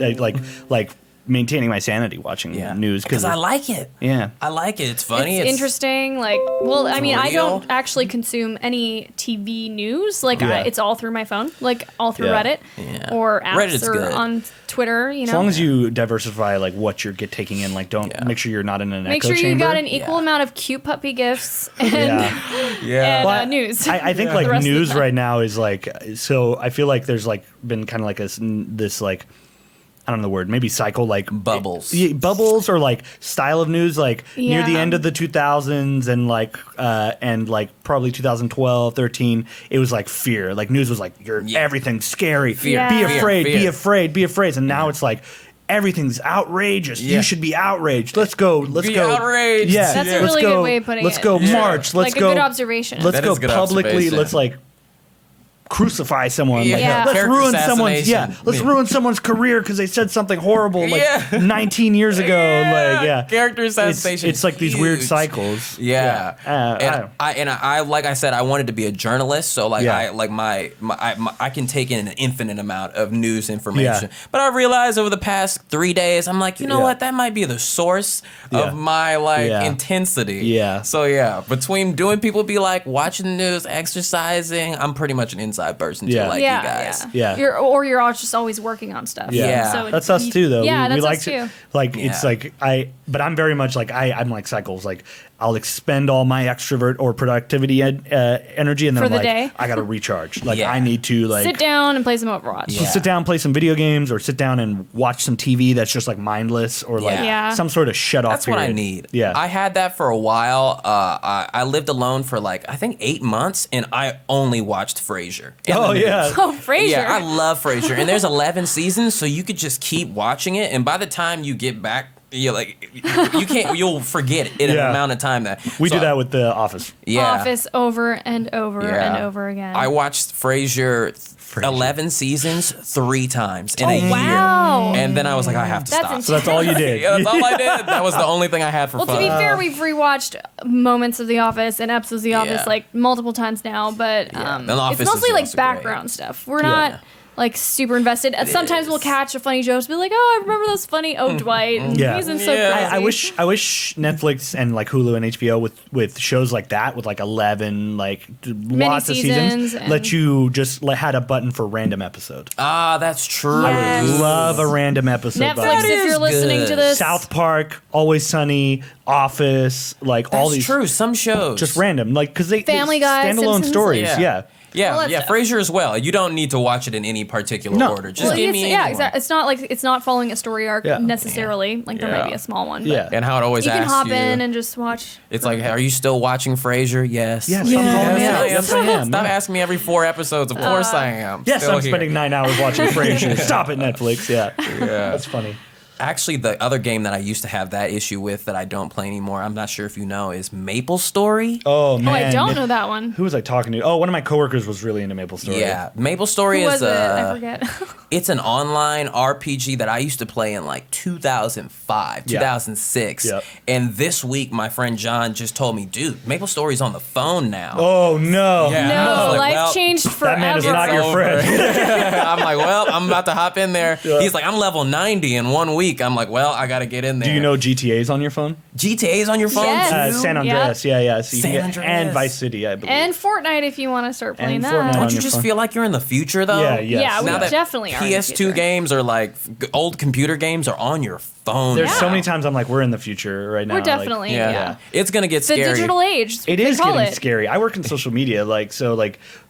like maintaining my sanity watching news because I like it. Yeah. I like it. It's funny. It's interesting. Like, well, I mean, I real. don't actually consume any TV news. Like, Yeah. it's all through my phone, like all through Yeah. Reddit Yeah. or apps Reddit's or good. on Twitter. You know, As long as you diversify like what you're taking in, like don't Yeah. make sure you're not in an make echo sure you chamber. got an equal Yeah. amount of cute puppy gifts and, Yeah. and Well, news. I think The like rest of the news time. right now is like so. I feel like there's like been kind of like this like I don't know the word, maybe cycle like Bubbles. bubbles or like style of news like near the Yeah. end of the 2000s and like probably 2012, 13. It was like fear. Like news was like everything's scary. Fear. Be Yeah. afraid. Fear. Be afraid. Be afraid. And now it's like. Everything's outrageous. Yeah. You should be outraged. Let's go. Let's Be go. outraged. Yeah, That's a let's really go, good way of putting let's it. go Yeah. march. Let's like go. a good observation. Let's That go is a good publicly. observation. Let's like crucify someone. Like, Yeah. let's Character ruin someone's assassination. let's ruin someone's career because they said something horrible like Yeah. 19 years ago. Like Character assassination. It's like these weird Huge. cycles. Yeah, I and I like I said, I wanted to be a journalist, so like Yeah. I like I can take in an infinite amount of news information. But I realized over the past 3 days, I'm like, you know Yeah. what? That might be the source Yeah. of my like Yeah. intensity. Yeah. So yeah, between doing people be like watching the news, exercising, I'm pretty much an inside person too, Yeah. like yeah, you guys. Yeah. You're all just always working on stuff. Yeah. So That's us too, though. Yeah, we that's like us to, too. like it's Yeah. like but I'm very much like I'm like cycles. Like I'll expend all my extrovert or productivity energy, and then For I'm the like day? I got to recharge. Like Yeah. I need to like Sit down and play some Overwatch. Yeah. sit down, play some video games, or sit down and watch some TV that's just like mindless or like Yeah. some sort of shut off. That's what I period. need. Yeah, I had that for a while. I lived alone for like I think 8 months, and I only watched Frasier. and Oh the news. yeah. Oh, Frasier. Yeah, I love Frasier, and there's 11 seasons, so you could just keep watching it, and by the time you get back, you'll forget in an Yeah. amount of time that We so do that with The Office. Yeah, Office over and over and Yeah. over again. I watched Frasier 11 seasons 3 times in a year, wow. and then I was like, I have to That's stop. So that's all you did. Yeah, that's all I did. That was the only thing I had for Well, fun. to be fair, we've rewatched moments of The Office and episodes of The Office Yeah. like multiple times now, but The Office it's mostly is like also background great. stuff. We're not like super invested. And sometimes we'll catch a funny joke, be like, "Oh, I remember that's funny." Oh, Dwight, Yeah. he's in so crazy. I wish Netflix and like Hulu and HBO with shows like that with like 11 like lots of seasons let you just had a button for random episode. Ah, that's true. Yes. I would love a random episode. Netflix, button. if you're listening to this, South Park, Always Sunny, Office, like all That's these true. Some shows just random, like because they Family Guy, standalone Simpsons. stories. Yeah. Yeah. All that stuff. Frasier as well. You don't need to watch it in any particular No. order. Just well, give it's, me yeah, any exactly. It's not like it's not following a story arc Yeah. necessarily. Like there Yeah. might be a small one. But Yeah. And how it always you can asks hop you. in and just watch. It's like, are you still watching Frasier? Yes. Yes, Yeah. I'm calling Yes, out. I am. Yes, I am. Stop Yeah. asking me every 4 episodes. Of course I am. Yes, Still I'm here. spending 9 hours watching Frasier. Stop it, Netflix. Yeah. That's funny. Actually, the other game that I used to have that issue with that I don't play anymore, I'm not sure if you know, is Maple Story. Oh man. Oh, I don't know that one. Who was I talking to? Oh, one of my coworkers was really into Maple Story. Yeah, Maple Story Who is was it? I forget. it's an online RPG that I used to play in like 2005, Yeah. 2006. Yep. And this week, my friend John just told me, dude, Maple Story's on the phone now. Oh no. Yeah. No, I was like, life well, changed forever. That man is not It's your over. friend. I'm like, well, I'm about to hop in there. Yeah. He's like, I'm level 90 in 1 week. I'm like, well, I got to get in there. Do you know GTA's on your phone? GTA's on your phone Yes. too? San Andreas. Yeah. So you San can get, Andreas. and Vice City, I believe. And Fortnite if you want to start playing And that. Fortnite on Don't you your just phone. feel like you're in the future though? Yeah, yes. Yeah, we Now that definitely are in the PS2 future. games are like old computer games are on your phone. There's now. so many times I'm like, we're in the future right now. We're like- definitely Yeah. It's gonna get The scary. digital age. It they is call getting it. scary. I work in social media, like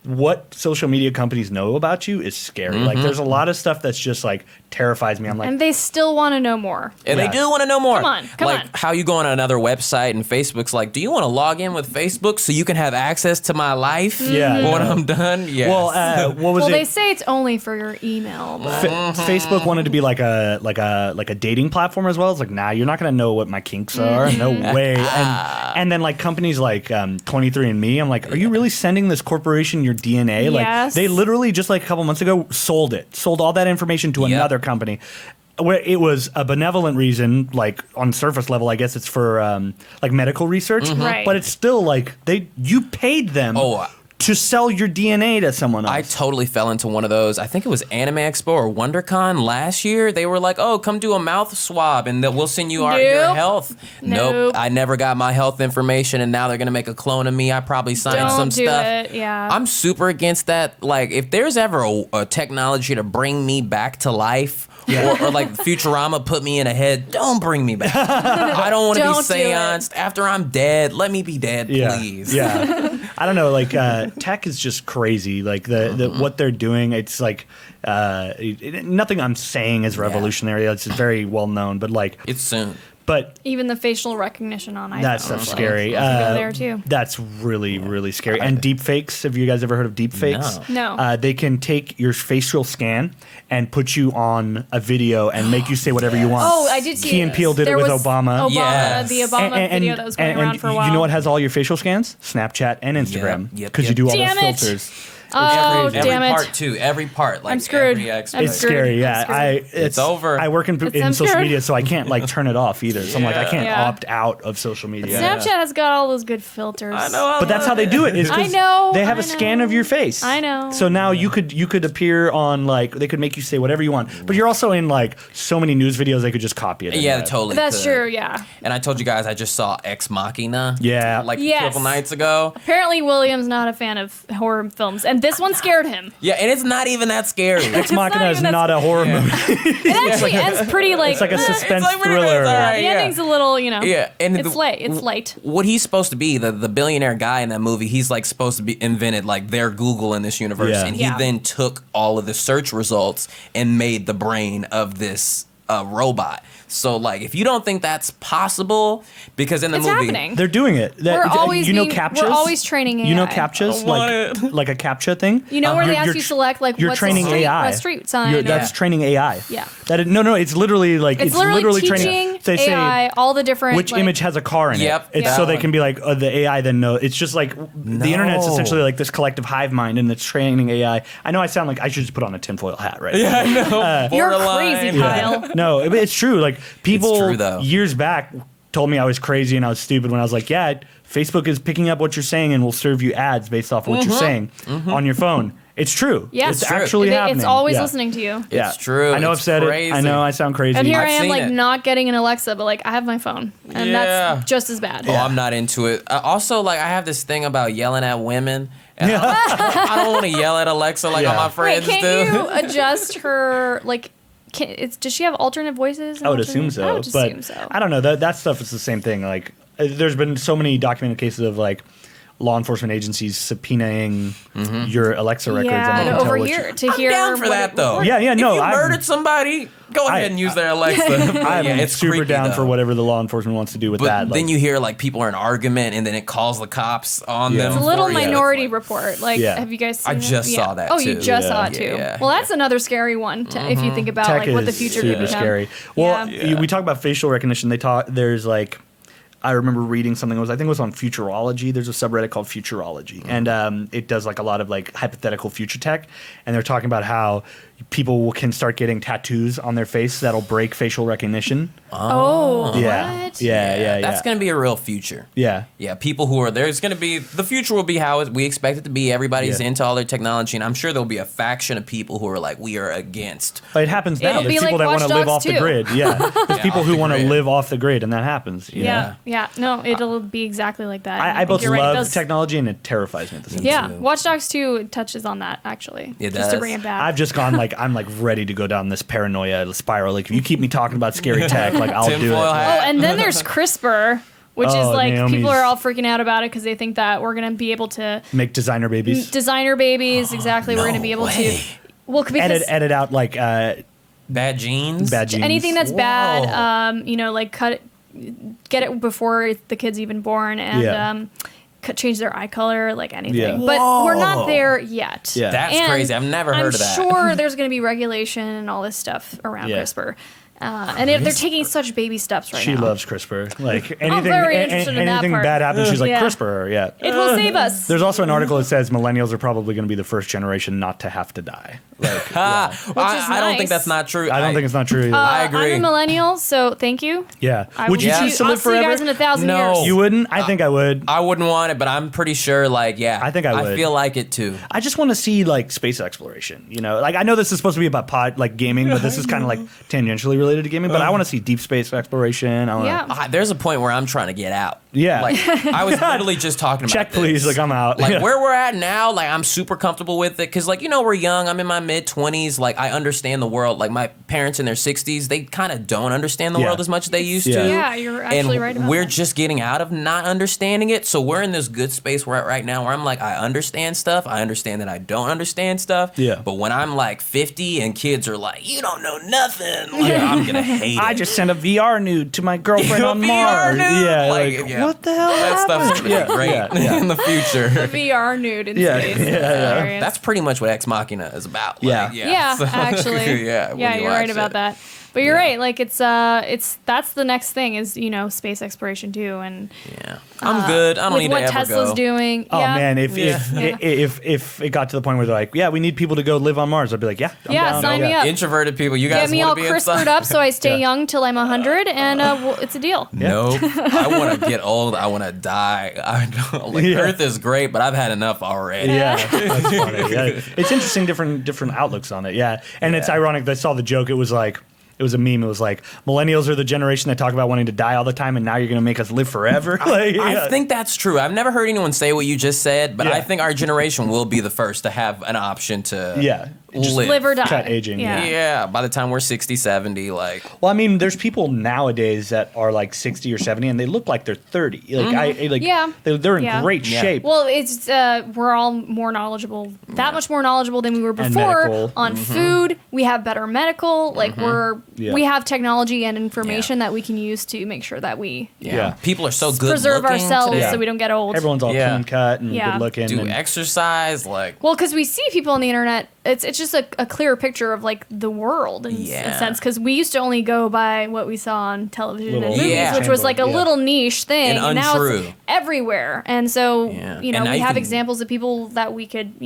what social media companies know about you is scary. Mm-hmm. Like there's a lot of stuff that's just like terrifies me. I'm like, And they still want to know more. And Yeah. they do want to know more. Come like on. how you go on another website and Facebook's like, do you want to log in with Facebook so you can have access to my life? Yeah. When I'm done? Yes. well, what was Well, they it? say it's only for your email. But Facebook wanted to be like a dating platform as well. It's like, nah, you're not gonna know what my kinks are. No way. And then like companies like 23andMe, I'm like, are you really sending this corporation your DNA? Like Yes. they literally just like a couple months ago sold all that information to Yep. another company. Where it was a benevolent reason, like on surface level, I guess it's for like medical research, Right. but it's still like you paid them Oh, to sell your DNA to someone else. I totally fell into one of those. I think it was Anime Expo or WonderCon last year. They were like, "Oh, come do a mouth swab, and we'll send you your Nope. health." Nope. I never got my health information, and now they're gonna make a clone of me. I probably signed don't some do stuff. it. Yeah. I'm super against that. Like, if there's ever a technology to bring me back to life. Or like Futurama put me in a head. Don't bring me back. I don't want to be Don't do it. seanced. After I'm dead, let me be dead, please. Yeah. I don't know. Like tech is just crazy. Like the what they're doing. It's like nothing I'm saying is revolutionary. It's very well known. But like, It's soon. but Even the facial recognition on iPhone. that stuff's scary. Let's go there too. That's really scary. And deep fakes. Have you guys ever heard of deep fakes? No. They can take your facial scan and put you on a video and make you say whatever you want. Oh, I did see Key and this. Peele did There it with was Obama. Yes. The Obama video that was going around for a while. You know what has all your facial scans? Snapchat and Instagram. Yep, Because yep. you do all Damn the it. filters. Oh, crazy. Every damn it. part too. Every part. Like I'm screwed. Every I'm aspect. It's screwed. scary, I'm yeah. screwed. It's over. I work in I'm social screwed. media, so I can't like turn it off either. So I'm like, I can't Yeah. opt out of social media. Snapchat has got all those good filters. I know. But that's how they do it. Is 'cause I know, They have I a scan know. of your face. I know. So now you could appear on like they could make you say whatever you want. But you're also in like so many news videos they could just copy it. Yeah, anyway. totally. That's could. true, yeah. And I told you guys I just saw Ex Machina. Yeah. Like Yes. a couple nights ago. Apparently, William's not a fan of horror films, and this one scared him. Yeah, and it's not even that scary. Ex Machina is even not a horror movie. It actually ends pretty like. It's like a suspense like pretty thriller. much, all right. The yeah. ending's a little, Yeah, and it's light. It's light. What he's supposed to be, the billionaire guy in that movie, he's like supposed to be invented like their Google in this universe, Yeah. and he Yeah. then took all of the search results and made the brain of this robot. So like, if you don't think that's possible, because in the It's movie, happening. They're doing it. We're always you know being- captchas. we're always training You know AI. captchas, I want like a captcha thing. You know where they You're- ask you select like you're what's training a street, AI. a street sign. You're- or- That's training AI. Yeah. No, it's literally like it's literally teaching training. They AI all the different which like, image has a car in Yep. it. It's Yeah. so they can be like the AI then know. It's just like the internet's No. essentially like this collective hive mind and it's training AI. I know I sound like I should just put on a tinfoil hat, right? yeah, I know. You're borderline. crazy, Kyle. No, it's true. Like people true, though. years back told me I was crazy and I was stupid when I was like, yeah, Facebook is picking up what you're saying and will serve you ads based off of what you're saying on your phone. It's true. Yeah. It's true. actually happening. It's always Yeah. listening to you. Yeah. It's true. I know It's I've said crazy. it. I know I sound crazy. And here I've I am, seen like, it. not getting an Alexa, but, like, I have my phone. And that's just as bad. Oh, I'm not into it. Also, like, I have this thing about yelling at women. And I don't want to yell at Alexa like all my Wait, friends can't do. you adjust her, like, does she have alternate voices? I would assume so. I would but assume so. I don't know. That stuff is the same thing. Like, there's been so many documented cases of, like, law enforcement agencies subpoenaing your Alexa records. Yeah, and they to can tell overhear, what to hear. I'm down for that, though. Yeah, If no. you I'm murdered somebody, go ahead and use their Alexa. I'm super creepy, down though. for whatever the law enforcement wants to do with But that. then like, you hear like people are in argument, and then it calls the cops on Yeah. them. It's It's a little for it. Minority It's like- Report. Like, Yeah. have you guys seen I just it? saw that, Oh, you too. just Yeah. saw it too. Yeah. Well, that's another scary one if you think about tech like what the is future super could become. scary. Well, Yeah. we talk about facial recognition. There's like, I remember reading something. I think it was on Futurology. There's a subreddit called Futurology, and it does like a lot of like hypothetical future tech. And they're talking about how people can start getting tattoos on their face that'll break facial recognition. Oh, Yeah, what? yeah. That's gonna be a real future. Yeah. Yeah, people who are there's going to be the future will be how we expect it to be. Everybody's Yeah. into all their technology, and I'm sure there'll be a faction of people who are like, we are against. But it happens now. It'll There's be people like that want to Watch live Dogs off the 2. grid. Yeah, there's people off who the want to grid. live off the grid, and that happens. you know? Yeah. No, it'll be exactly like that. I think both you're right. It love does- technology, and it terrifies me at the same time. Yeah, too. Watch Dogs 2 touches on that actually. It Just to does. bring it back. I've just gone like I'm like ready to go down this paranoia spiral. Like if you keep me talking about scary tech, like I'll do it. Tinfoil hat. Oh, and then there's CRISPR, which is Oh, like Naomi's- people are all freaking out about it because they think that we're gonna be able to Make designer babies. designer babies. Exactly, we're gonna be able way. to. Well, because Edit out like Bad genes. bad genes. anything that's Whoa. bad, like cut it, get it before the kid's even born, and Yeah. change their eye color, like anything. Yeah. But we're not there yet. Yeah. That's And crazy. I've never heard of that. I'm sure there's going to be regulation and all this stuff around Yeah. CRISPR. And they're taking such baby steps right She now. loves CRISPR. Like anything, very interested in that anything part. bad happens, she's like Yeah. CRISPR. Yeah. It will save us. There's also an article that says millennials are probably going to be the first generation not to have to die. Like, Ah, Which is I don't nice. think that's not true. I don't think it's not true either. I agree. I'm a millennial, so thank you. yeah. I Would will you see- choose to I'll live see you forever? guys in 1,000 No. years. You wouldn't? I think I would. I wouldn't want it, but I'm pretty sure, like, yeah. I think I would. I feel like it too. I just want to see like space exploration. You know, like I know this is supposed to be about like gaming, but this is kind of like tangentially related to gaming. But I want to see deep space exploration. I want Yeah. There's a point where I'm trying to get out. Yeah. Like, I was literally just talking about Check, this. please. Like I'm out. Like Yeah. where we're at now, like I'm super comfortable with it because, like, we're young. I'm in my mid 20s. Like I understand the world. Like my parents in their 60s, they kind of don't understand the Yeah. world as much as they used Yeah. to. Yeah, you're actually and right about we're that. just getting out of not understanding it. So we're in this good space we're at right now where I'm like, I understand stuff. I understand that I don't understand stuff. Yeah. But when I'm like 50 and kids are like, you don't know nothing, like, I'm gonna hate it. I just sent a VR nude to my girlfriend A on VR Mars. nude? Yeah, Like, like, yeah. what the hell? That stuff's gonna Yeah, be great yeah. in the future. VR nude in Yeah, space. yeah, That's yeah. hilarious. That's pretty much what Ex Machina is about. Yeah. Like, Yeah, So- actually. yeah, when you you're right watch about it. that. But you're right. Like it's that's the next thing is space exploration too, and Yeah, I'm good. I don't with need what to ever Tesla's go. doing. Oh yeah. man, if Yeah. if it got to the point where they're like, yeah, we need people to go live on Mars, I'd be like, yeah, I'm Yeah, down. sign me up. Introverted people, you guys Get me all want to be CRISPR'd inside? up so I stay Yeah. young till I'm 100, and it's a deal. Nope. I want to get old. I want to die. I don't, like, Yeah. Earth is great, but I've had enough already. Yeah, that's funny. Yeah. It's interesting, different outlooks on it. Yeah, and it's ironic. I saw the joke. It was like. It was a meme. It was like millennials are the generation that talk about wanting to die all the time, and now you're going to make us live forever. Like, I yeah. think that's true. I've never heard anyone say what you just said, but Yeah. I think our generation will be the first to have an option to Yeah. Just live. Live or die. Cut aging, yeah. Yeah, by the time we're 60, 70, like, Well, I mean, there's people nowadays that are like 60 or 70, and they look like they're 30. Like Yeah. they're in Yeah. great Yeah. shape. Well, it's we're all more knowledgeable, that much more knowledgeable than we were And before medical. on food. We have better medical. Like Yeah. we have technology and information that we can use to make sure that we Yeah. people are so good preserve looking ourselves today. so we don't get old. Everyone's all Yeah. clean cut and Yeah. good looking. do and, exercise, like, Well, because we see people on the internet, it's just a clearer picture of like the world in Yeah. a sense. Because we used to only go by what we saw on television Little and movies, Yeah. which was like a chamber, yeah. little niche thing, And now untrue. it's everywhere. And so Yeah. you know And now we you have can- examples of people that we could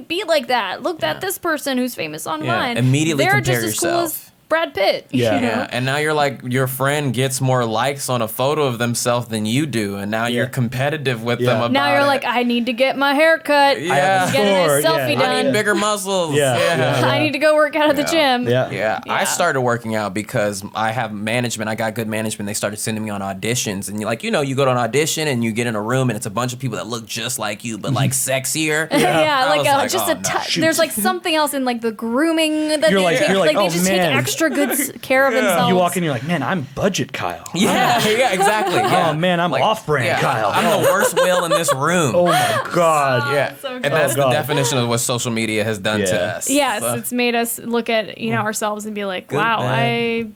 be like that. Look at this person who's famous online. Immediately They're compare just as cool yourself. as Brad Pitt. Yeah. you know? Yeah, and now you're like, your friend gets more likes on a photo of themselves than you do, and now you're competitive with them about Now you're it. like, I need to get my hair cut. Yeah. Get a nice selfie Yeah. done. I need bigger muscles. Yeah. I need to go work out at the gym. Yeah. Yeah, I Yeah. started working out because I have management. I got good management. They started sending me on auditions, and you go to an audition and you get in a room and it's a bunch of people that look just like you, but like sexier. Yeah, I like, was just oh, a no. touch. There's like something else in like the grooming that You're they like- take. you're like, they oh, just take man. extra good care of themselves. You walk in, you're like, man, I'm budget Kyle. Yeah, yeah, exactly. Yeah. Oh man, I'm off-brand Kyle. I'm the worst Will in this room. Oh my god. Yeah, so and good. that's Oh, the God. definition of what social media has done to Yeah. us. Yes, So- it's made us look at ourselves and be like, Good, wow, bad. I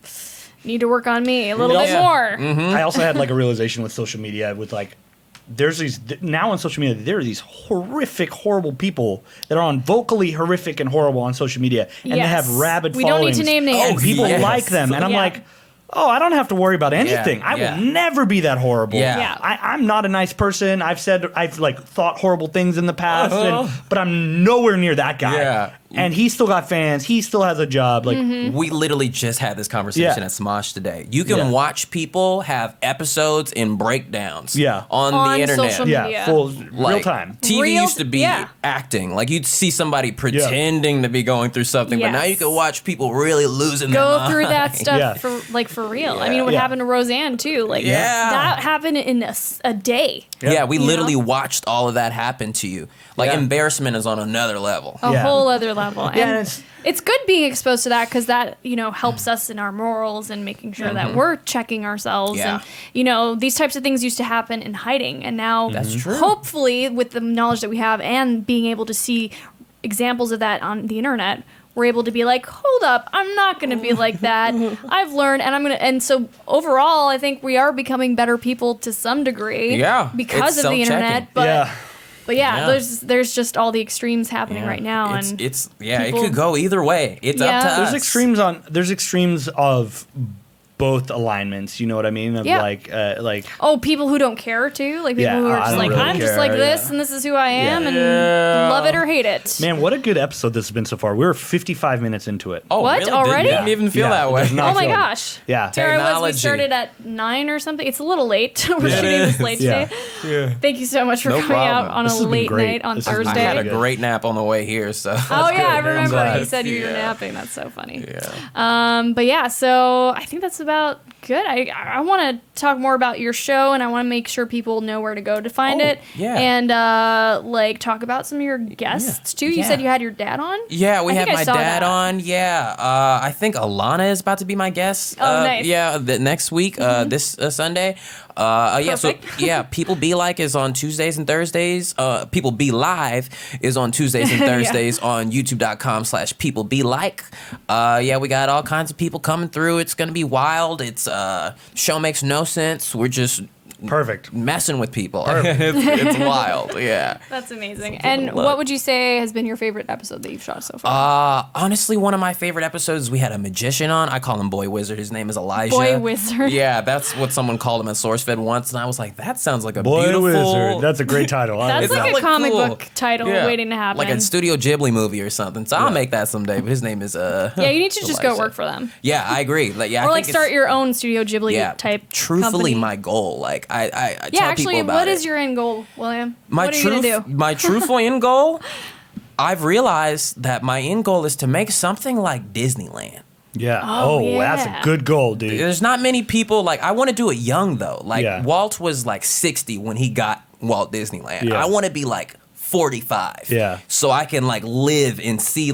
need to work on me a little bit Yeah. more. I also had like a realization with social media with like there's these now on social media there are these horrific horrible people that are on vocally horrific and horrible on social media and they Yes. have rabid We don't need followings. to name names. And people yes. like them and I'm Yeah. like, oh, I don't have to worry about anything. I yeah. will never be that horrible. Yeah. Yeah. I'm not a nice person. I've like thought horrible things in the past, Uh-huh. but I'm nowhere near that guy. Yeah. And he still got fans. He still has a job. Like, We literally just had this conversation Yeah. at Smosh today. You can Yeah. watch people have episodes and breakdowns Yeah. on On the internet. social yeah, media. full Like, real time. TV Real- used to be yeah. acting. Like you'd see somebody pretending to be going through something, but now Yes. you can watch people really losing their Go mind. through that stuff Yeah. for real. I mean, what Yeah. happened to Roseanne too? Like Yeah. that happened in a day. Yeah, we You literally know? watched all of that happen to you. Like Yeah. embarrassment is on another level. A Yeah. whole other level. Yeah, And and it's good being exposed to that because that, helps us in our morals and making sure that we're checking ourselves. Yeah. And, these types of things used to happen in hiding. And now, That's true. hopefully, with the knowledge that we have and being able to see examples of that on the internet, we're able to be like, hold up, I'm not going to be like that. I've learned, and so overall, I think we are becoming better people to some degree. Yeah, Because it's of the internet. self-checking. But yeah. But yeah, Yeah. there's just all the extremes happening right now, It's, and it people- could go either way. It's Yeah. up to us. There's extremes of both alignments. You know what I mean? Of Yeah. like people who don't care too, like people Yeah, who are I just don't like, really I'm just care, like this, yeah. and this is who I am, and Yeah. love it or hate it. man, what a good episode this has been so far. We're 55 minutes into it. Oh, What? really? Already? Didn't even feel Yeah, that way. it does not Oh my feel- gosh. Yeah. Here I was. We Technology. started at 9 or something. It's a little late. We're It shooting this is. late Yeah. today. Thank you so much for No coming out problem. on This a has been late great. night on This has been I Thursday. had a good. great nap on the way here, so. Oh yeah, I good. remember I'm glad. you said you were Yeah. napping. That's so funny. Yeah. But yeah, so I think that's about good. I want to talk more about your show, and I want to make sure people know where to go to find Oh, it. yeah. And like talk about some of your guests too. You Yeah. said you had your dad on. Yeah, we I have think I my saw dad that. on. Yeah, I think Alana is about to be my guest. Oh, nice. Yeah, next week, this Sunday. Yeah, so Perfect. yeah, People Be Like is on Tuesdays and Thursdays. People Be Live is on Tuesdays and Yeah. Thursdays on YouTube.com/People Be Like. Yeah, we got all kinds of people coming through. It's gonna be wild. It's show makes no sense. We're just Perfect. messing with people. it's wild. Yeah. That's amazing. Something And to look. what would you say has been your favorite episode that you've shot so far? Honestly, one of my favorite episodes, we had a magician on. I call him Boy Wizard. His name is Elijah. Boy Wizard. Yeah, that's what someone called him at SourceFed once, and I was like, that sounds like a Boy beautiful. Wizard. That's a great title. I That's It's like like not a comic cool. book title Yeah. waiting to happen. Like a Studio Ghibli movie or something. So I'll make that someday. But his name is yeah, you need to just go Elijah. work for them. Yeah, I agree. Like, yeah, Or I like think start it's- your own Studio Ghibli yeah, type truthfully company. my goal. Like I Yeah, tell people actually, about what it. is your end goal, William? My what are you gonna do? my truthful end goal? I've realized that my end goal is to make something like Disneyland. Yeah. Oh, Oh, that's yeah. a good goal, dude. There's not many people like I want to do it young though. Like Yeah. Walt was like 60 when he got Walt Disneyland. Yeah. I want to be like 45. Yeah. So I can like live and see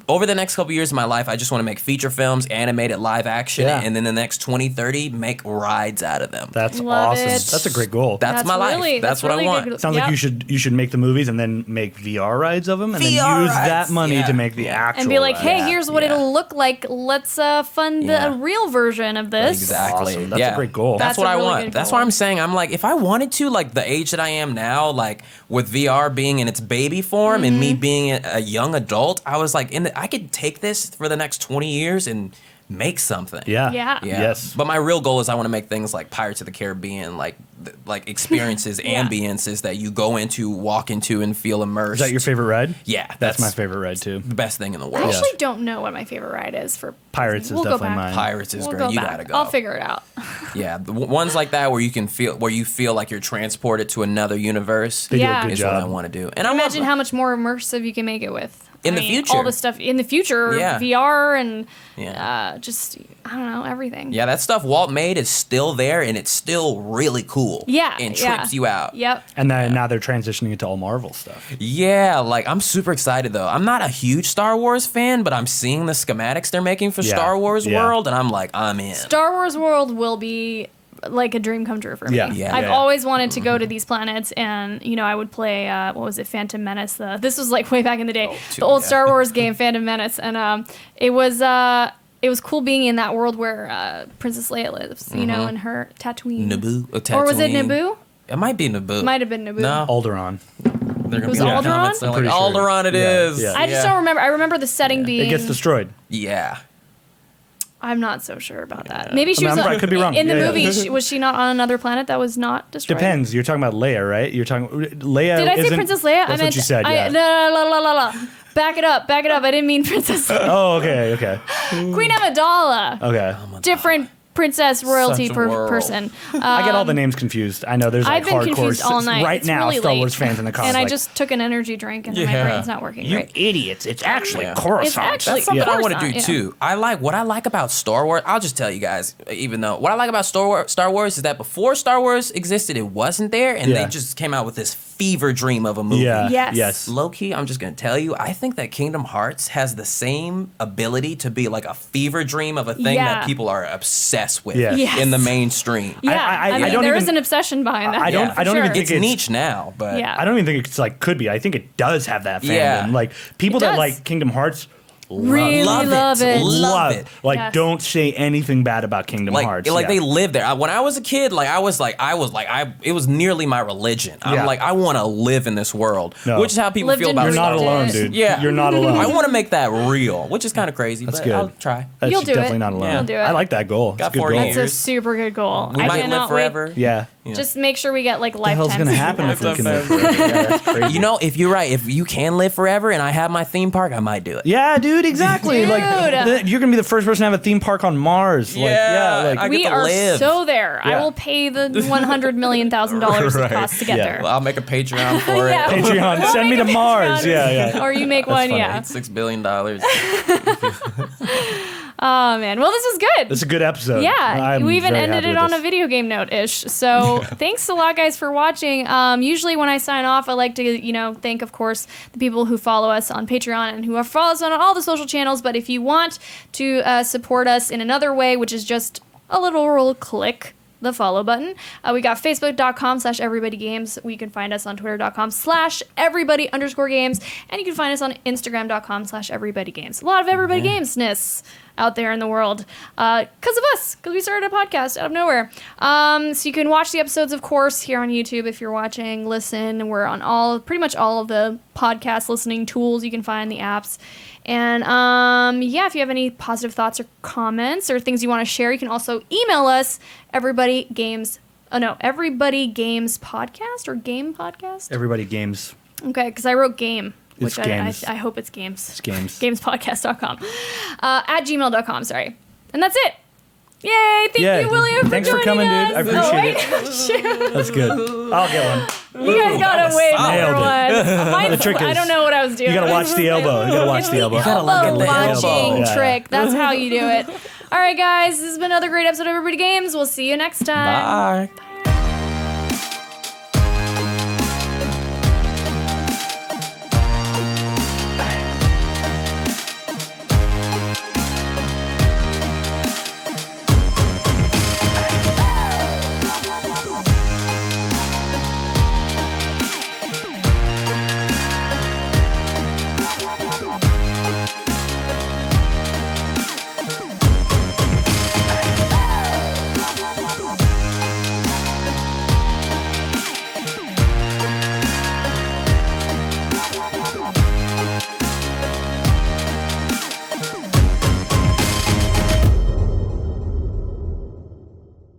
over the next couple years of my life, I just want to make feature films, animated live action, Yeah. and then the next 20, 30, make rides out of them. That's Love awesome. it. That's a great goal. That's my life. really- That's what I really want. good. Sounds Yep. like you should make the movies and then make VR rides of them and then VR use rides, that money yeah. to make the actual And be like, rides. hey, Yeah, here's what yeah. it'll look like. Let's fund Yeah. the real version of this. Exactly. Awesome. That's a yeah. great goal. That's That's what a I really want. good That's goal. what I'm saying. I'm like, if I wanted to, like the age that I am now, like with VR being in its baby form and Mm-hmm. me being a young adult, I was like, I could take this for the next 20 years and make something. Yeah. Yeah. Yes. But my real goal is I want to make things like Pirates of the Caribbean, like experiences, Yeah. ambiences that you go into, walk into, and feel immersed. Is that your favorite ride? Yeah, That's my favorite ride too. the best thing in the I world. actually don't know what my favorite ride is for Pirates is We'll go definitely back. mine. Pirates is We'll great. go You back. gotta go. I'll figure it out. Yeah, the ones like that where you feel like you're transported to another universe. They Yeah. do a good Is what I job. want to do. And I Imagine want, how much more immersive you can make it with. In the future. all the stuff in the future, Yeah. VR and Yeah. just I don't know, everything. Yeah, that stuff Walt made is still there, and it's still really cool. Yeah, and yeah. trips you out. Yep. And then now they're transitioning into all Marvel stuff. Yeah, like I'm super excited though. I'm not a huge Star Wars fan, but I'm seeing the schematics they're making for Yeah, Star Wars yeah. World, and I'm like, I'm in. Star Wars World will be like a dream come true for me. Yeah. Yeah. I've Yeah. always wanted to go to these planets, and I would play what was it, Phantom Menace? This was like way back in the day, the old yeah. Star Wars game, Phantom Menace, and it was cool being in that world where Princess Leia lives, in her Tatooine. Naboo, Or was it Tatooine. Naboo? It might be Naboo. Might have been Naboo. No, Alderaan. they're gonna Was be it all Alderaan? helmets. They're I'm like, pretty sure. Alderaan it Yeah, is. yeah. I just don't remember. I remember the setting being. It gets destroyed. Yeah. I'm not so sure about that. Maybe she I was. mean, I could be wrong. In the Yeah, yeah. movie, was she not on another planet that was not destroyed? Depends. You're talking about Leia, right? You're talking Leia. Did I say isn't- Princess Leia? That's I meant what you said. Yeah. No. Back it up. I didn't mean Princess Oh, okay. Queen Amidala. Okay. Different princess royalty Such a world. person. I get all the names confused. I know there's like I've been hardcore confused all night. right It's now really Star late. Wars fans in the comments. And I like, just took an energy drink and my Yeah. brain's not working you right. idiots! It's actually Yeah. Coruscant. It's actually- That's something I want to Coruscant, do yeah. too. What I like about Star Wars. I'll just tell you guys, even though what I like about Star Wars is that before Star Wars existed, it wasn't there, and Yeah. they just came out with this fever dream of a movie. Yeah. Yes. Yes. Low key, I'm just gonna tell you, I think that Kingdom Hearts has the same ability to be like a fever dream of a thing Yeah. that people are obsessed with Yeah. Yes. in the mainstream. Yeah, I mean, don't there even- is an obsession behind that. I don't- for I don't sure. even think It's it's- niche now, but Yeah. I don't even think it's like could be. I think it does have that fandom. Yeah. Like people It that does. like Kingdom Hearts Really love it. Love it. Like Yes. don't say anything bad about Kingdom Hearts. Like Yeah. they live there. When I was a kid, it was nearly my religion. I'm Yeah. like, I want to live in this world, No. which is how people Lived feel and about You're not Star breathed Wars. alone, it. dude. Yeah. You're not alone. I want to make that real, which is kind of crazy, That's but good. I'll try. That's You'll do definitely it. not alone. You'll do it. I like that goal. Got It's a good 40 goal. That's a years. super good goal. We I might cannot live forever. Yeah. Yeah. Just make sure we get like What the hell's lifetime. gonna happen if we That's can a live forever? Yeah, that's crazy. You know, if you're right, if you can live forever and I have my theme park, I might do it. Yeah, dude, exactly. Dude. Like you're gonna be the first person to have a theme park on Mars. Like, Yeah, like I get We to are live. so there. Yeah. I will pay the $100 million it costs to get Yeah. there. Well, I'll make a Patreon for Yeah. it. Patreon, We'll send me make to a Mars. Patreon. Yeah, yeah. Or you make one, funny. yeah. $6 billion. Oh man. Well, this is good. It's a good episode. Yeah, I'm we even very ended happy it with on this. a video game note-ish. So thanks a lot, guys, for watching. Usually when I sign off, I like to, thank, of course, the people who follow us on Patreon and who follow us on all the social channels. But if you want to support us in another way, which is just a little click the follow button. We got facebook.com/everybodygames. You can find us on twitter.com/everybody_games. And you can find us on instagram.com/everybodygames. A lot of everybody gamesness out there in the world because of us, because we started a podcast out of nowhere. So you can watch the episodes, of course, here on YouTube if you're watching, listen. We're on pretty much all of the podcast listening tools you can find, the apps. And if you have any positive thoughts or comments or things you want to share, you can also email us everybodygamespodcast or game podcast. Everybody games. Okay, because I wrote game. It's Which games. I hope it's games. It's games. Gamespodcast.com. At gmail.com, sorry. And that's it. Yay! Thank Yeah. you, William, Thanks for joining coming, dude. us. I appreciate it. Shoot. That's good. I'll get one. You guys got that was away solid. better one. Mine's, The trick I is don't know what I was doing. You gotta watch the elbow. You gotta watch the elbow. gotta look at the watching elbow. Yeah. trick. That's how you do it. All right, guys. This has been another great episode of Everybody Games. We'll see you next time. Bye.